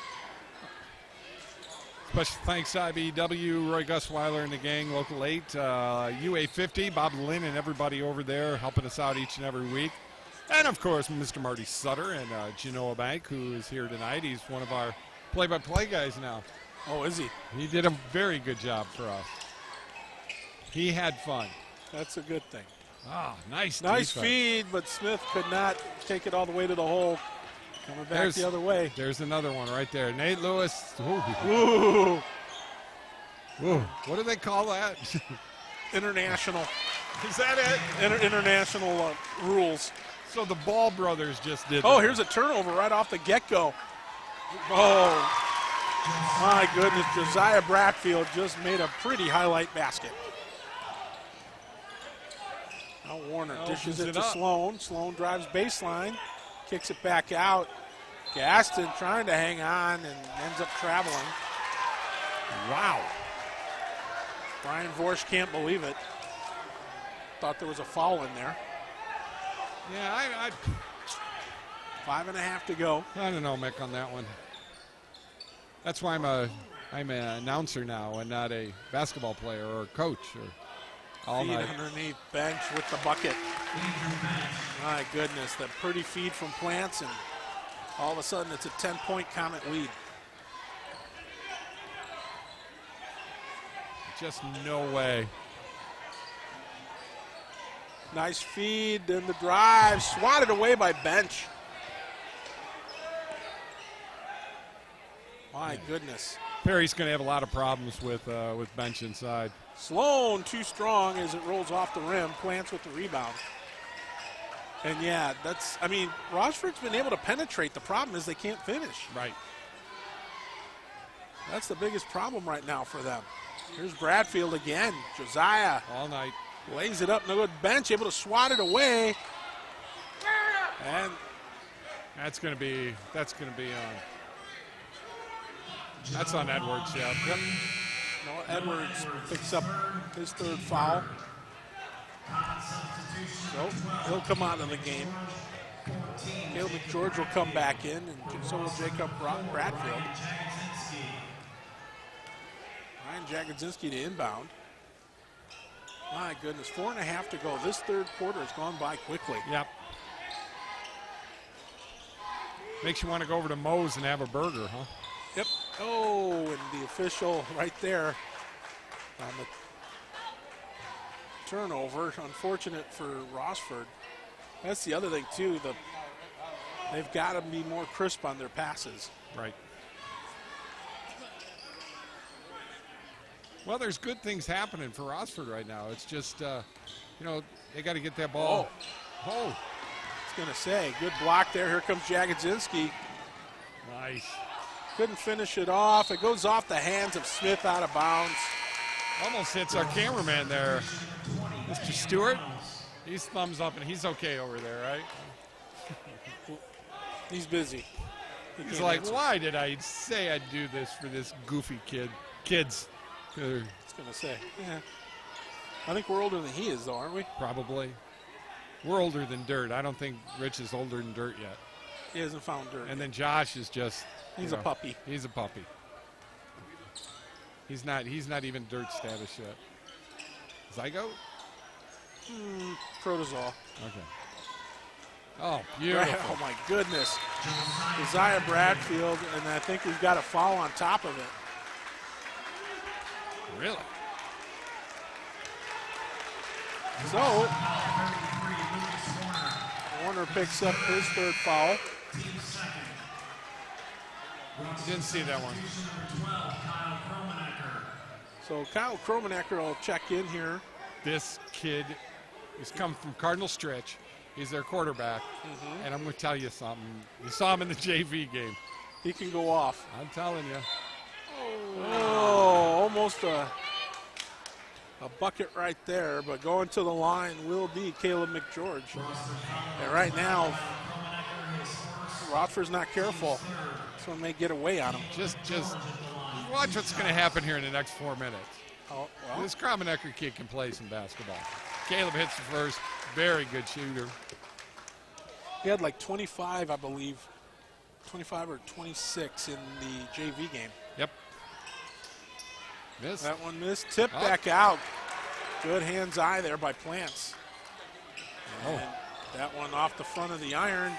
Special thanks to IBW, Roy Gusweiler and the gang, Local 8, UA50, Bob Lynn and everybody over there helping us out each and every week. And, of course, Mr. Marty Sutter and Genoa Bank, who is here tonight. He's one of our play-by-play guys now. Oh, is he? He did a very good job for us. He had fun. That's a good thing. Ah, nice defense. Feed, feed, but Smith could not take it all the way to the hole. Coming back the other way. There's another one right there. Nate Lewis. Ooh. Ooh. Ooh. What do they call that? International. Is that it? International rules. So the Ball brothers just did Oh, that. here's a turnover right off the get-go. Oh, my goodness. Josiah Bradfield just made a pretty highlight basket. Now Warner dishes it to Sloan. Sloan drives baseline, kicks it back out. Gaston trying to hang on and ends up traveling. Wow. Brian Vorsch can't believe it. Thought there was a foul in there. Yeah, 5.5 to go. I don't know, Mick, on that one. That's why I'm an announcer now and not a basketball player or a coach or all Feed night. underneath, bench with the bucket. My goodness, that pretty feed from Plants, and all of a sudden it's a 10-point Comet lead. Just no way. Nice feed, then the drive, swatted away by Bench. My goodness. Perry's going to have a lot of problems with Bench inside. Sloan too strong as it rolls off the rim. Plants with the rebound. And yeah, Rossford's been able to penetrate. The problem is they can't finish. Right. That's the biggest problem right now for them. Here's Bradfield again. Josiah. All night. Lays it up, no good. Bench able to swat it away. And that's going to be on. That's on Edwards, yeah. Yep. No, Edwards picks up his third foul. So he'll come out of the game. Caleb McGeorge will come back in, and so will Jacob Bradfield. Ryan Jagodzinski to inbound. My goodness, 4.5 to go. This third quarter has gone by quickly. Yep. Makes you want to go over to Moe's and have a burger, huh? Yep. Oh, and the official right there on the turnover. Unfortunate for Rossford. That's the other thing, too. They've got to be more crisp on their passes. Right. Well, there's good things happening for Rossford right now. It's just, they got to get that ball. Oh. I was going to say, good block there. Here comes Jagodzinski. Nice. Couldn't finish it off. It goes off the hands of Smith out of bounds. Almost hits our cameraman there. Mr. Stewart, he's thumbs up, and he's okay over there, right? He's busy. He's like, why did I say I'd do this for this goofy kids? I was going to say, yeah. I think we're older than he is, though, aren't we? Probably. We're older than dirt. I don't think Rich is older than dirt yet. He hasn't found dirt. And then Josh is just... He's a puppy. He's a puppy. He's not even dirt status yet. Zygo? Protozol. Okay. Oh, beautiful. Oh, my goodness. Isaiah Bradfield, and I think we've got a foul on top of it. Really? So, Warner picks up his third foul. Didn't see that one. So Kyle Kromenacker will check in here. This kid has come from Cardinal Stretch. He's their quarterback. And I'm going to tell you something. You saw him in the JV game. He can go off. I'm telling you. Oh, almost a bucket right there, but going to the line will be Caleb McGeorge. And right now, Rockford's not careful. This one may get away on him. Just watch what's going to happen here in the next 4 minutes. Oh, well. This Kromenacker kid can play some basketball. Caleb hits the first. Very good shooter. He had like 25, I believe, 25 or 26 in the JV game. Yep. Missed. That one missed. Tip back out. Good hands-eye there by Plants. And that one off the front of the iron.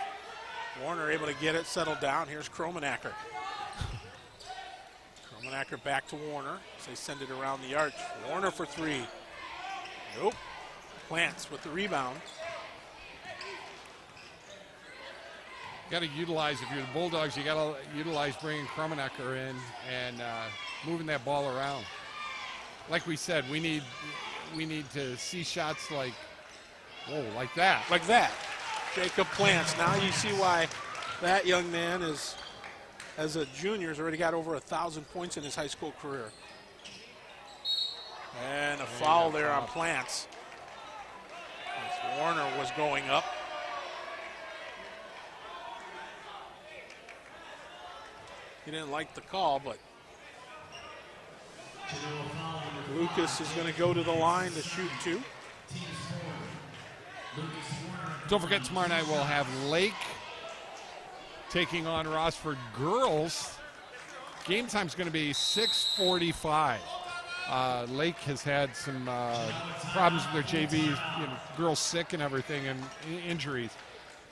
Warner able to get it settled down. Here's Kromenacker. Kromenacker back to Warner as they send it around the arch. Warner for three. Nope. Plants with the rebound. Got to utilize, if you're the Bulldogs, you got to utilize bringing Kromenacker in and moving that ball around. Like we said, we need to see shots like, like that. Like that. Jacob Plants. Now you see why that young man is, as a junior, has already got over 1,000 points in his high school career. And a foul there on Plants. As Warner was going up. He didn't like the call, but Lucas is going to go to the line to shoot two. Don't forget, tomorrow night we'll have Lake taking on Rossford girls. game time's going to be 6:45. Lake has had some problems with their JV, girls sick and everything, and injuries.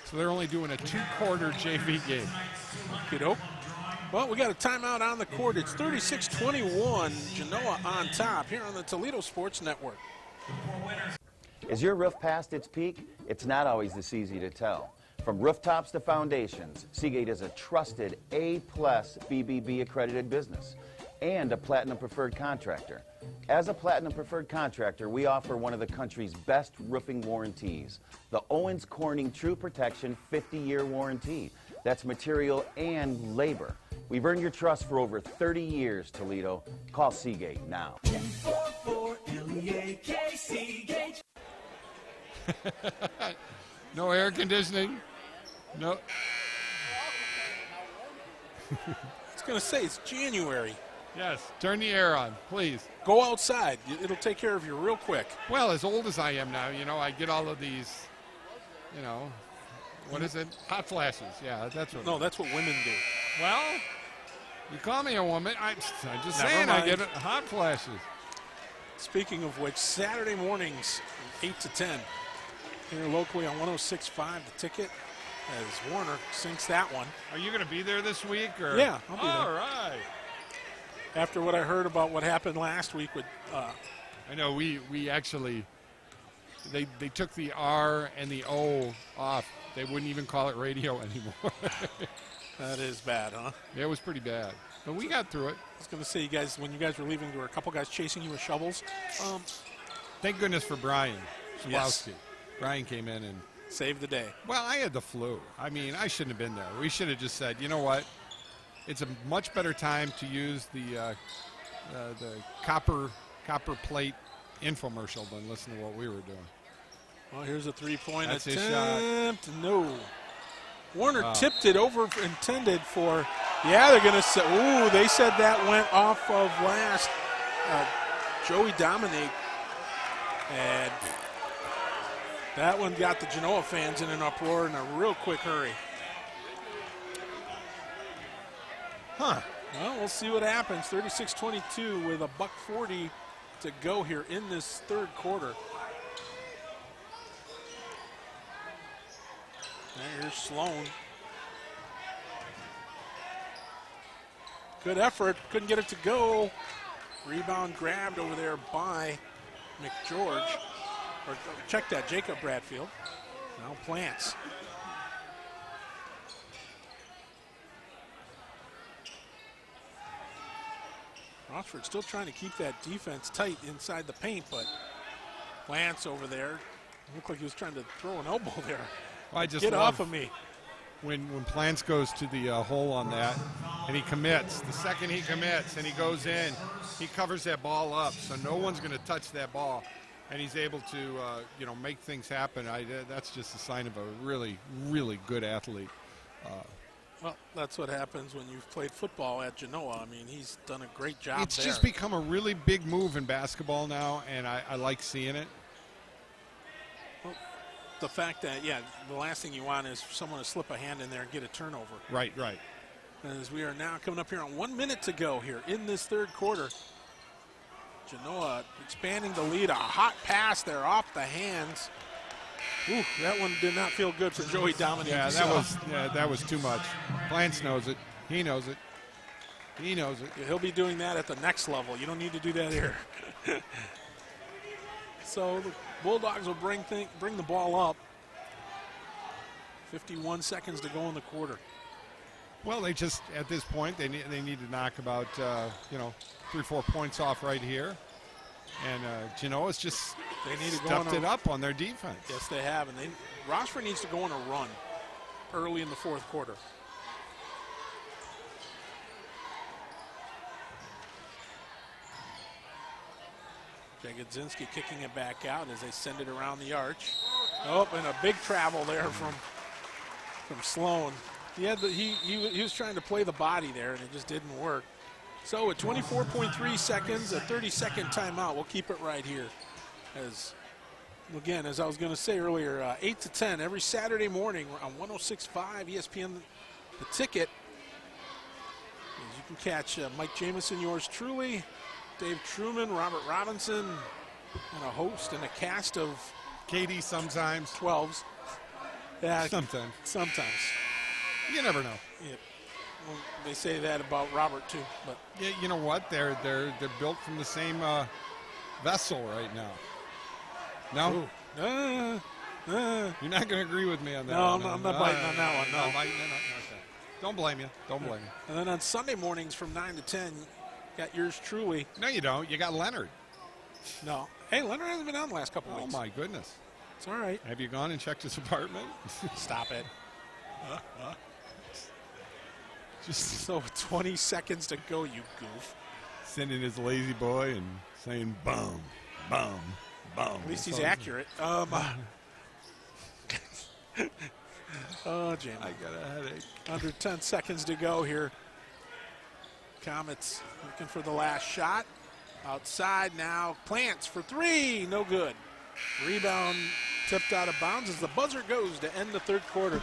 So they're only doing a 2-quarter JV game. Okey-doke. Well, we got a timeout on the court. It's 36-21, Genoa on top here on the Toledo Sports Network. Is your roof past its peak? It's not always this easy to tell. From rooftops to foundations, Seagate is a trusted A-plus BBB accredited business and a Platinum Preferred contractor. As a Platinum Preferred contractor, we offer one of the country's best roofing warranties, the Owens Corning True Protection 50-year warranty. That's material and labor. We've earned your trust for over 30 years, Toledo. Call Seagate now. No air conditioning. No. I was going to say, it's January. Yes, turn the air on, please. Go outside. It'll take care of you real quick. Well, as old as I am now, I get all of these, what is it? Hot flashes. Yeah, that's what. No, that's what women do. Well, you call me a woman. I'm just Never saying mind. I get hot flashes. Speaking of which, Saturday mornings, 8 to 10, here locally on 106.5, The Ticket, as Warner sinks that one. Are you going to be there this week? Or? Yeah, I'll be there. All right. After what I heard about what happened last week with... I know, we actually... They took the R and the O off. They wouldn't even call it radio anymore. That is bad, huh? Yeah, it was pretty bad. But we got through it. I was going to say, you guys, when you guys were leaving, there were a couple guys chasing you with shovels. Thank goodness for Brian Shabowski. Yes. Brian came in and saved the day. Well, I had the flu. I mean, I shouldn't have been there. We should have just said, you know what? It's a much better time to use the copper plate infomercial than listen to what we were doing. Well, here's a three-point That's attempt. No. Warner tipped it over, intended for. Yeah, they're going to say. Ooh, they said that went off of last. Joey Dominic, and that one got the Genoa fans in an uproar in a real quick hurry. Huh. Well, we'll see what happens. 36-22 with $1:40 to go here in this third quarter. Here's Sloan. Good effort. Couldn't get it to go. Rebound grabbed over there by McGeorge. Or check that, Jacob Bradfield. Now Plants. Rossford still trying to keep that defense tight inside the paint, but Plants over there looked like he was trying to throw an elbow there. Well, I just get off of me. When Plants goes to the hole on that and he commits, the second he commits and he goes in, he covers that ball up, so no one's going to touch that ball, and he's able to make things happen. That's just a sign of a really, really good athlete. Well, that's what happens when you've played football at Genoa. I mean, he's done a great job It's there. just become a really big move in basketball now, and I like seeing it. Well, the fact that, the last thing you want is for someone to slip a hand in there and get a turnover. Right. As we are now coming up here on 1 minute to go here in this third quarter. Genoa expanding the lead. A hot pass there off the hands. Ooh, that one did not feel good for Joey Dominic. Yeah, that was too much. Plants knows it. He knows it. He knows it. Yeah, he'll be doing that at the next level. You don't need to do that here. So the Bulldogs will bring the ball up. 51 seconds to go in the quarter. Well, they just, at this point, they need to knock about 3-4 points off right here. And Genoa's just stuffed it up on their defense. Yes, they have. And Rossford needs to go on a run early in the fourth quarter. Jagodzinski kicking it back out as they send it around the arch. Oh, and a big travel there from Sloan. He was trying to play the body there, and it just didn't work. So at 24.3 seconds, a 30-second timeout. We'll keep it right here. As I was going to say earlier, 8 to 10 every Saturday morning on 106.5 ESPN, The Ticket. As you can catch Mike Jamison, yours truly, Dave Truman, Robert Robinson, and a host and a cast of Katie sometimes. 12s. Yeah, Sometimes. You never know. Yeah. Well, they say that about Robert too, but yeah, you know what? They're built from the same vessel right now. No. You're not going to agree with me on that. No, one. I'm not biting on that one. No. Okay. Don't blame you. Don't blame you. And then on Sunday mornings from 9 to 10, got yours truly. No, you don't. You got Leonard. No. Hey, Leonard hasn't been on the last couple weeks. Oh my goodness. It's all right. Have you gone and checked his apartment? Stop it. Just so 20 seconds to go, you goof. Sending his lazy boy and saying bum, bum, bum. At least he's accurate. Oh, Jamie. I got a headache. Under 10 seconds to go here. Comets looking for the last shot. Outside now. Plants for three. No good. Rebound tipped out of bounds as the buzzer goes to end the third quarter.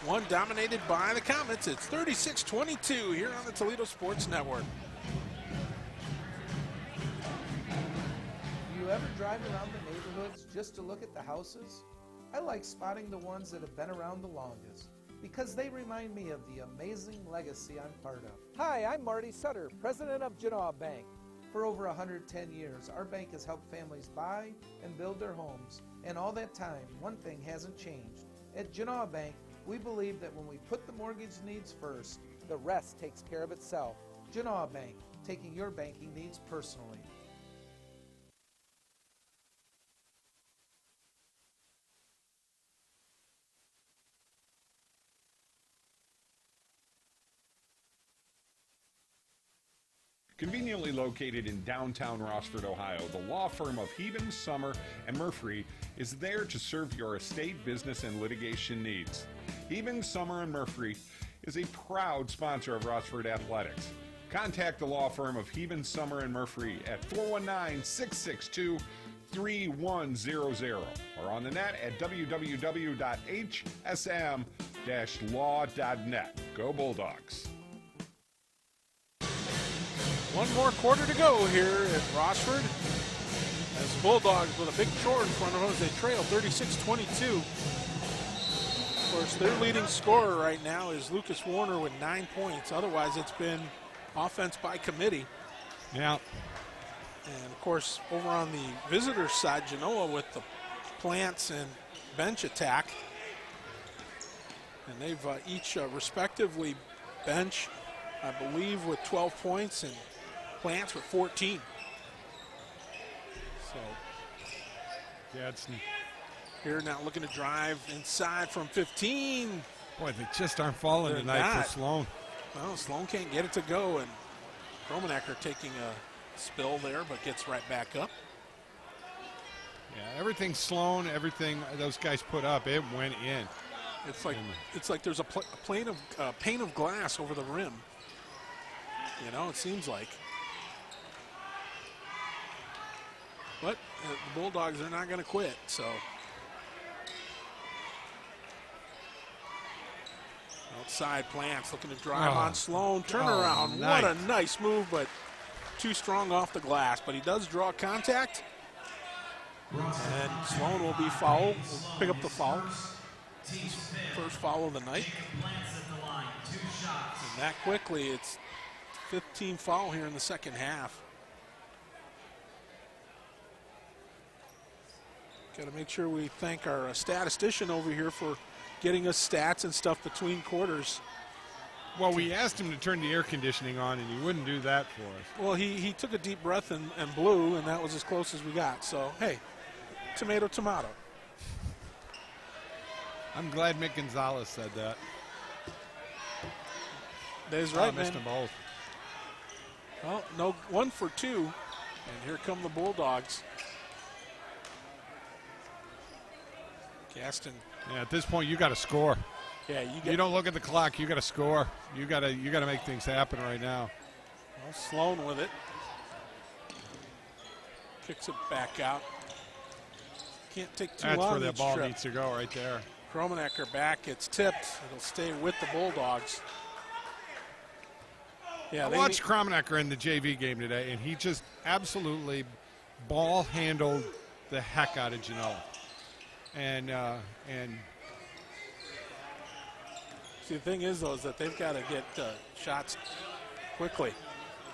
One dominated by the Comets. It's 36-22 here on the Toledo Sports Network. Do you ever drive around the neighborhoods just to look at the houses? I like spotting the ones that have been around the longest because they remind me of the amazing legacy I'm part of. Hi, I'm Marty Sutter, president of Genoa Bank. For over 110 years, our bank has helped families buy and build their homes, and all that time, one thing hasn't changed. At Genoa Bank, we believe that when we put the mortgage needs first, the rest takes care of itself. Genoa Bank, taking your banking needs personally. Conveniently located in downtown Rossford, Ohio, the law firm of Heben, Summer, and Murphy is there to serve your estate, business, and litigation needs. Heben, Summer, and Murphy is a proud sponsor of Rossford Athletics. Contact the law firm of Heben, Summer, and Murphy at 419-662-3100 or on the net at www.hsm-law.net. Go Bulldogs. One more quarter to go here at Rossford. As the Bulldogs with a big chore in front of them as they trail 36-22. Of course, their leading scorer right now is Lucas Warner with 9 points. Otherwise, it's been offense by committee. Yeah. And, of course, over on the visitors' side, Genoa with the Plants and bench attack. And they've each respectively bench, I believe, with 12 points and Plants with 14. So, Gadsden here now looking to drive inside from 15. Boy, they just aren't falling tonight for Sloan. Well, Sloan can't get it to go, and Kromenacker taking a spill there, but gets right back up. Yeah, everything Sloan, everything those guys put up, it went in. It's like there's a pane of glass over the rim. You know, it seems like. But the Bulldogs are not going to quit, so. Outside Plants looking to drive on Sloan. Turnaround. Nice. What a nice move, but too strong off the glass. But he does draw contact. And Sloan will be fouled. Will pick up the foul. First foul of the night. And that quickly, it's 15 foul here in the second half. Got to make sure we thank our statistician over here for getting us stats and stuff between quarters. Well, we asked him to turn the air conditioning on, and he wouldn't do that for us. Well, he took a deep breath and blew, and that was as close as we got. So, hey, tomato, tomato. I'm glad Mick Gonzalez said that. That's right, missed man. them both. Well, no, 1 for 2, and here come the Bulldogs. Gaston. Yeah, at this point, you got to score. Yeah, you don't look at the clock. You got to score. You got to make things happen right now. Well, Sloan with it. Kicks it back out. Can't take too long. That's where that ball trip. needs to go, right there. Kromenacker back. It's tipped. It'll stay with the Bulldogs. Yeah, I watched Kromenacker in the JV game today, and he just absolutely ball handled the heck out of Genoa. And see, the thing is, though, is that they've got to get shots quickly.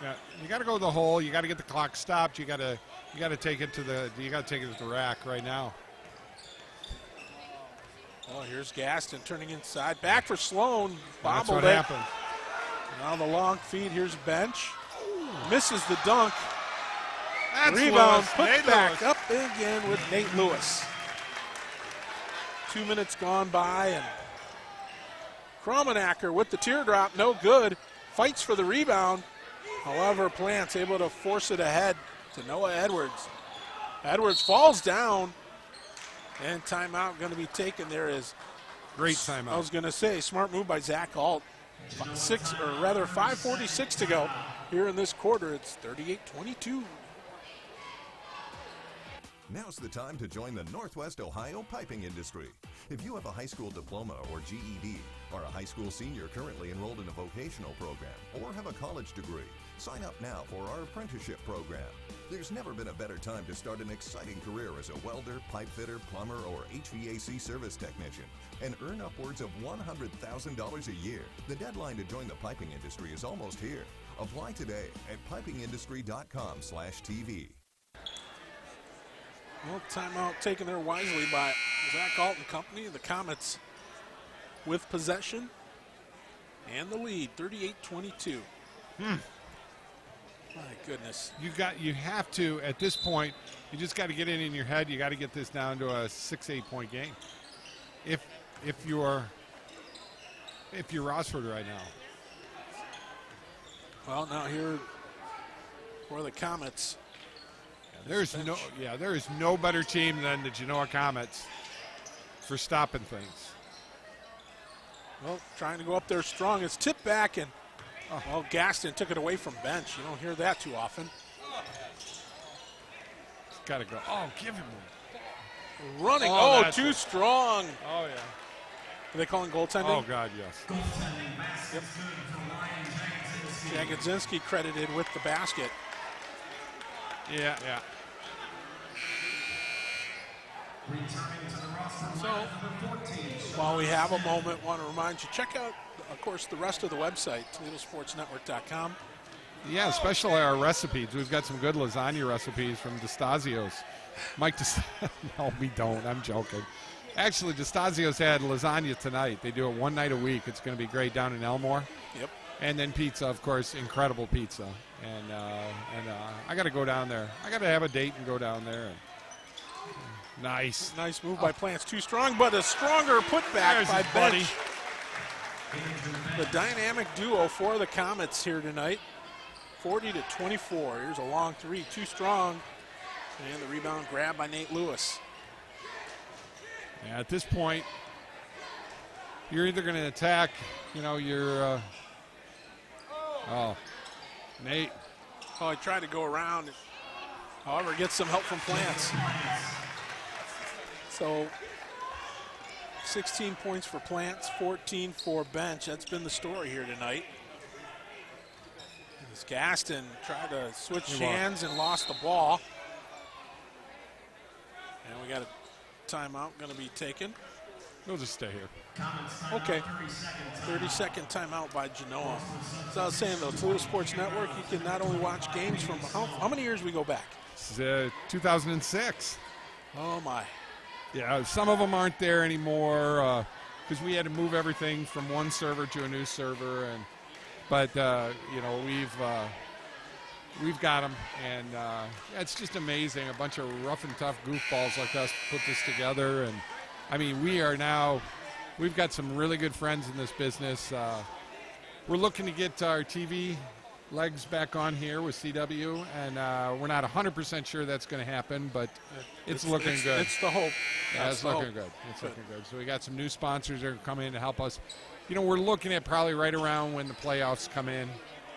Yeah, you got to go to the hole. You got to get the clock stopped. You got to take it to the rack right now. Oh, here's Gaston turning inside, back for Sloan. That's Bobbled what it. happened. Now the long feed. Here's Bench. Misses the dunk. That's Rebound, Lewis. put Nate back Lewis. up again with Nate Lewis. 2 minutes gone by, and Kromenacker with the teardrop, no good. Fights for the rebound. However, Plant's able to force it ahead to Noah Edwards. Edwards falls down, and timeout going to be taken. There is great timeout. I was going to say, smart move by Zach Alt. 5:46 to go here in this quarter. It's 38-22. Now's the time to join the Northwest Ohio piping industry. If you have a high school diploma or GED, are a high school senior currently enrolled in a vocational program, or have a college degree, sign up now for our apprenticeship program. There's never been a better time to start an exciting career as a welder, pipe fitter, plumber, or HVAC service technician and earn upwards of $100,000 a year. The deadline to join the piping industry is almost here. Apply today at pipingindustry.com/TV. Well, timeout taken there wisely by Zach Alt and company. The Comets with possession and the lead, 38-22. My goodness. You have to, at this point, you just got to get it in your head. You got to get this down to a 6-8 point game. If you're Rossford right now. Well, now here for the Comets. There is no better team than the Genoa Comets for stopping things. Well, trying to go up there strong. It's tipped back, and well, Gaston took it away from Bench. You don't hear that too often. It's got to go. Oh, give him one. Running. Too strong. Oh, yeah. Are they calling goaltending? Oh, God, yes. Yep. Jagodzinski credited with the basket. Yeah. So, while we have a moment, want to remind you, check out, of course, the rest of the website, ToledoSportsNetwork.com. Yeah, especially our recipes. We've got some good lasagna recipes from DeStasio's. No, we don't. I'm joking. Actually, DeStasio's had lasagna tonight. They do it one night a week. It's going to be great down in Elmore. Yep. And then pizza, of course, incredible pizza. And I got to go down there. I got to have a date and go down there. Nice move by Plants. Too strong, but a stronger putback by Bench. The dynamic duo for the Comets here tonight. 40-24. Here's a long three. Too strong. And the rebound grab by Nate Lewis. Yeah, at this point, you're either going to attack, Nate. Oh, he tried to go around. However, gets some help from Plants. So 16 points for Plants, 14 for Bench. That's been the story here tonight. As Gaston tried to switch hands and lost the ball. And we got a timeout going to be taken. We'll just stay here. Okay. 30-second timeout by Genoa. As I was saying, though, Toledo Sports Network, you can not only watch games from how many years we go back? This is 2006. Oh, my. Yeah, some of them aren't there anymore because we had to move everything from one server to a new server. But we've got them, and it's just amazing. A bunch of rough and tough goofballs like us put this together. And, I mean, we've got some really good friends in this business. We're looking to get our TV legs back on here with CW, and we're not 100% sure that's going to happen, but it's looking good. It's the hope. Yeah, it's looking good. It's looking good. So we got some new sponsors that are coming in to help us. We're looking at probably right around when the playoffs come in.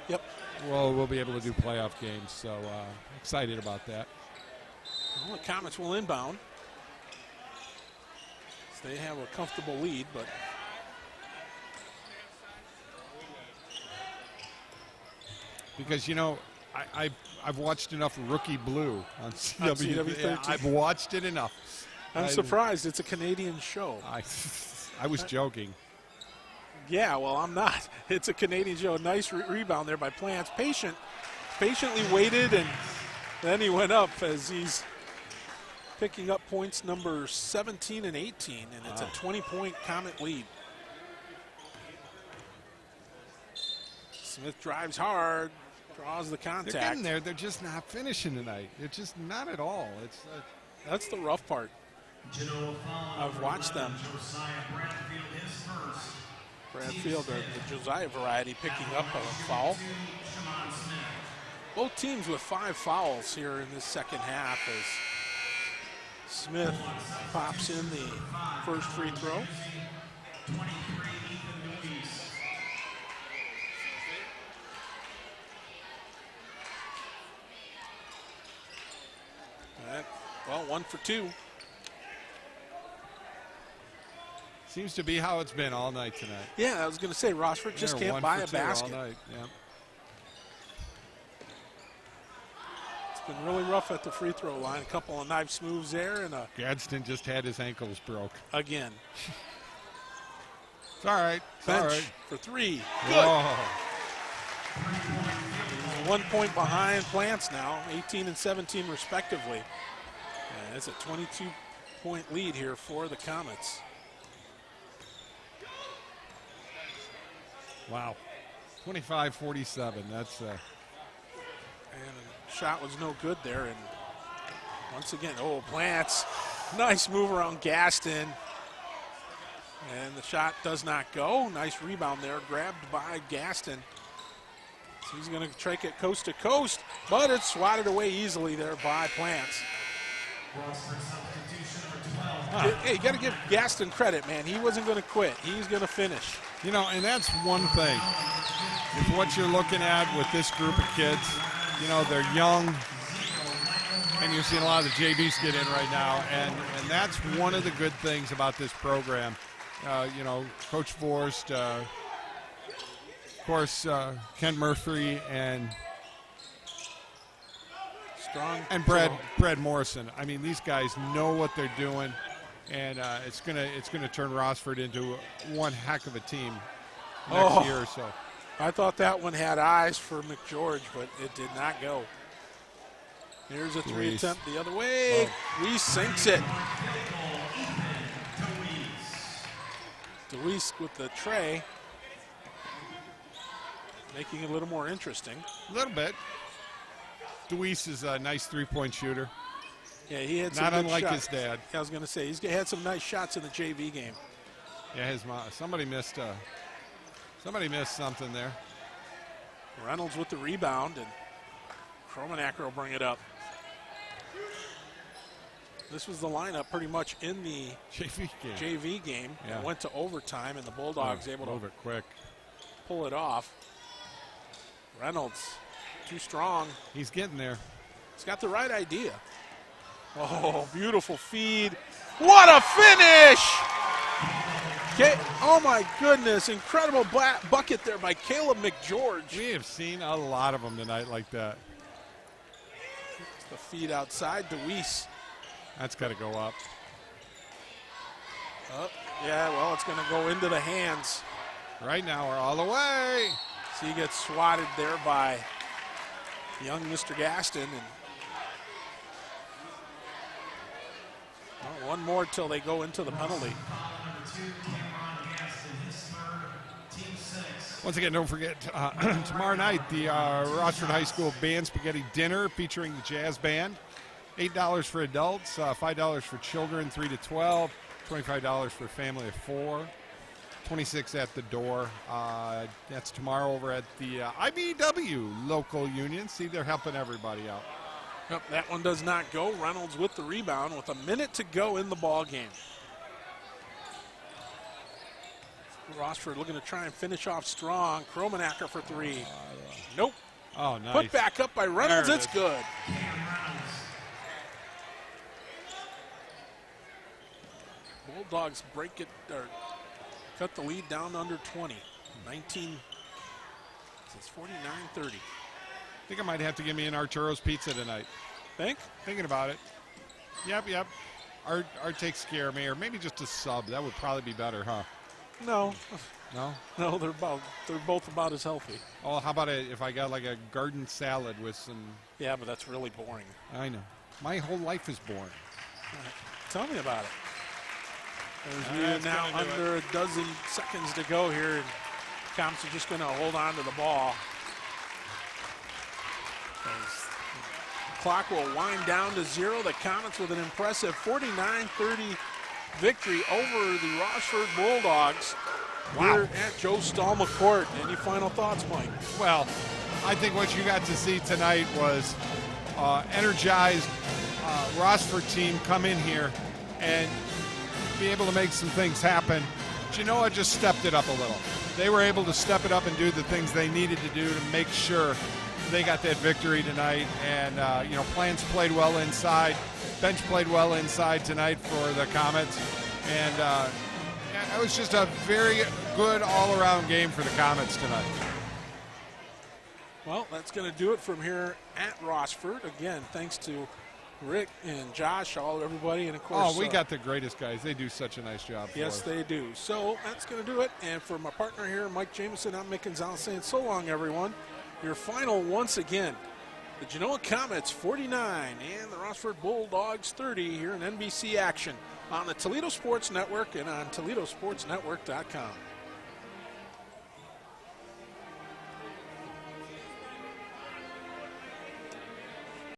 Yep. We'll be able to do playoff games, so excited about that. Well, the Comets will inbound. So they have a comfortable lead, but because, you know, I've watched enough Rookie Blue on CW13. CW13. I've watched it enough. I'm surprised. It's a Canadian show. I was joking. Yeah, well, I'm not. It's a Canadian show. Nice rebound there by Plants. Patiently waited, and then he went up as he's picking up points number 17 and 18, and it's a 20-point Comet lead. Smith drives hard, draws the contact. They're getting there. They're just not finishing tonight. They're just not at all. That's the rough part. I've watched them. Bradfield, the Josiah variety, picking up a foul. Both teams with 5 fouls here in this second half as Smith pops in the first free throw. Well, 1 for 2. Seems to be how it's been all night tonight. Yeah, I was going to say, Rossford just can't buy a basket. All night. Yeah. It's been really rough at the free throw line. A couple of nice moves there, and Gadsden just had his ankles broke. Again. It's all right. It's Bench all right. for 3. Good. 1 point behind Plants now, 18 and 17 respectively. And it's a 22-point lead here for the Comets. Wow. 25-47. That's and the shot was no good there. And once again, Plants. Nice move around Gaston. And the shot does not go. Nice rebound there, grabbed by Gaston. So he's going to trake it coast to coast, but it's swatted away easily there by Plants. Hey, you got to give Gaston credit, man. He wasn't going to quit. He's going to finish. You know, and that's one thing. If what you're looking at with this group of kids, you know, they're young, and you're seeing a lot of the JVs get in right now, and that's one of the good things about this program. You know, Coach Forrest, of course, Ken Murphy, and Brad Morrison. I mean, these guys know what they're doing, and it's gonna turn Rossford into one heck of a team next year or so. I thought that one had eyes for McGeorge, but it did not go. Here's a 3 attempt the other way. Reese sinks it. DeWeese with the tray, making it a little more interesting. A little bit. DeWeese is a nice three-point shooter. Yeah, he had some not good unlike shots. his dad. I was going to say, he's had some nice shots in the JV game. Yeah, his mom. Somebody missed something there. Reynolds with the rebound, and Kromenacker will bring it up. This was the lineup pretty much in the JV game. Yeah. It went to overtime, and the Bulldogs able to move it quick, pull it off. Reynolds, too strong. He's getting there. He's got the right idea. Oh, beautiful feed. What a finish! Oh, my goodness. Incredible bucket there by Caleb McGeorge. We have seen a lot of them tonight like that. The feed outside. DeWeese. That's got to go up. Yeah, well, it's going to go into the hands. Right now, we're all the way. So he gets swatted there by young Mr. Gaston. And one more till they go into the penalty. Once again, don't forget, tomorrow night, the Rossford High School Band Spaghetti Dinner featuring the Jazz Band. $8 for adults, $5 for children 3 to 12, $25 for a family of 4, $26 at the door. That's tomorrow over at the IBW local union. See, they're helping everybody out. Yep, that one does not go. Reynolds with the rebound with a minute to go in the ball game. Rossford looking to try and finish off strong. Kromenacker for 3. Nope. Oh, nice. Put back up by Reynolds. It's good. Bulldogs break it, or cut the lead down under 20. 19, it's 49-30. I think I might have to give me an Arturo's pizza tonight. Think? Thinking about it. Yep. Art takes care of me, or maybe just a sub. That would probably be better, huh? No. No, they're both about as healthy. Oh, how about if I got like a garden salad with some? Yeah, but that's really boring. I know. My whole life is boring. Tell me about it. There's now under a dozen seconds to go here, and Comets are just going to hold on to the ball. As the clock will wind down to 0. The Comets with an impressive 49-30 victory over the Rossford Bulldogs. Wow. Here at Joe Stallma Court. Any final thoughts, Mike? Well, I think what you got to see tonight was energized Rossford team come in here and be able to make some things happen. Genoa just stepped it up a little. They were able to step it up and do the things they needed to do to make sure they got that victory tonight. And, Plans played well inside. Bench played well inside tonight for the Comets. And it was just a very good all-around game for the Comets tonight. Well, that's going to do it from here at Rossford. Again, thanks to Rick and Josh, everybody, and of course. Oh, we got the greatest guys. They do such a nice job for us. Yes, they do. So that's going to do it. And for my partner here, Mike Jameson, I'm Mick Gonzalez saying so long, everyone. Your final once again, the Genoa Comets 49 and the Rossford Bulldogs 30 here in NBC action on the Toledo Sports Network and on ToledoSportsNetwork.com.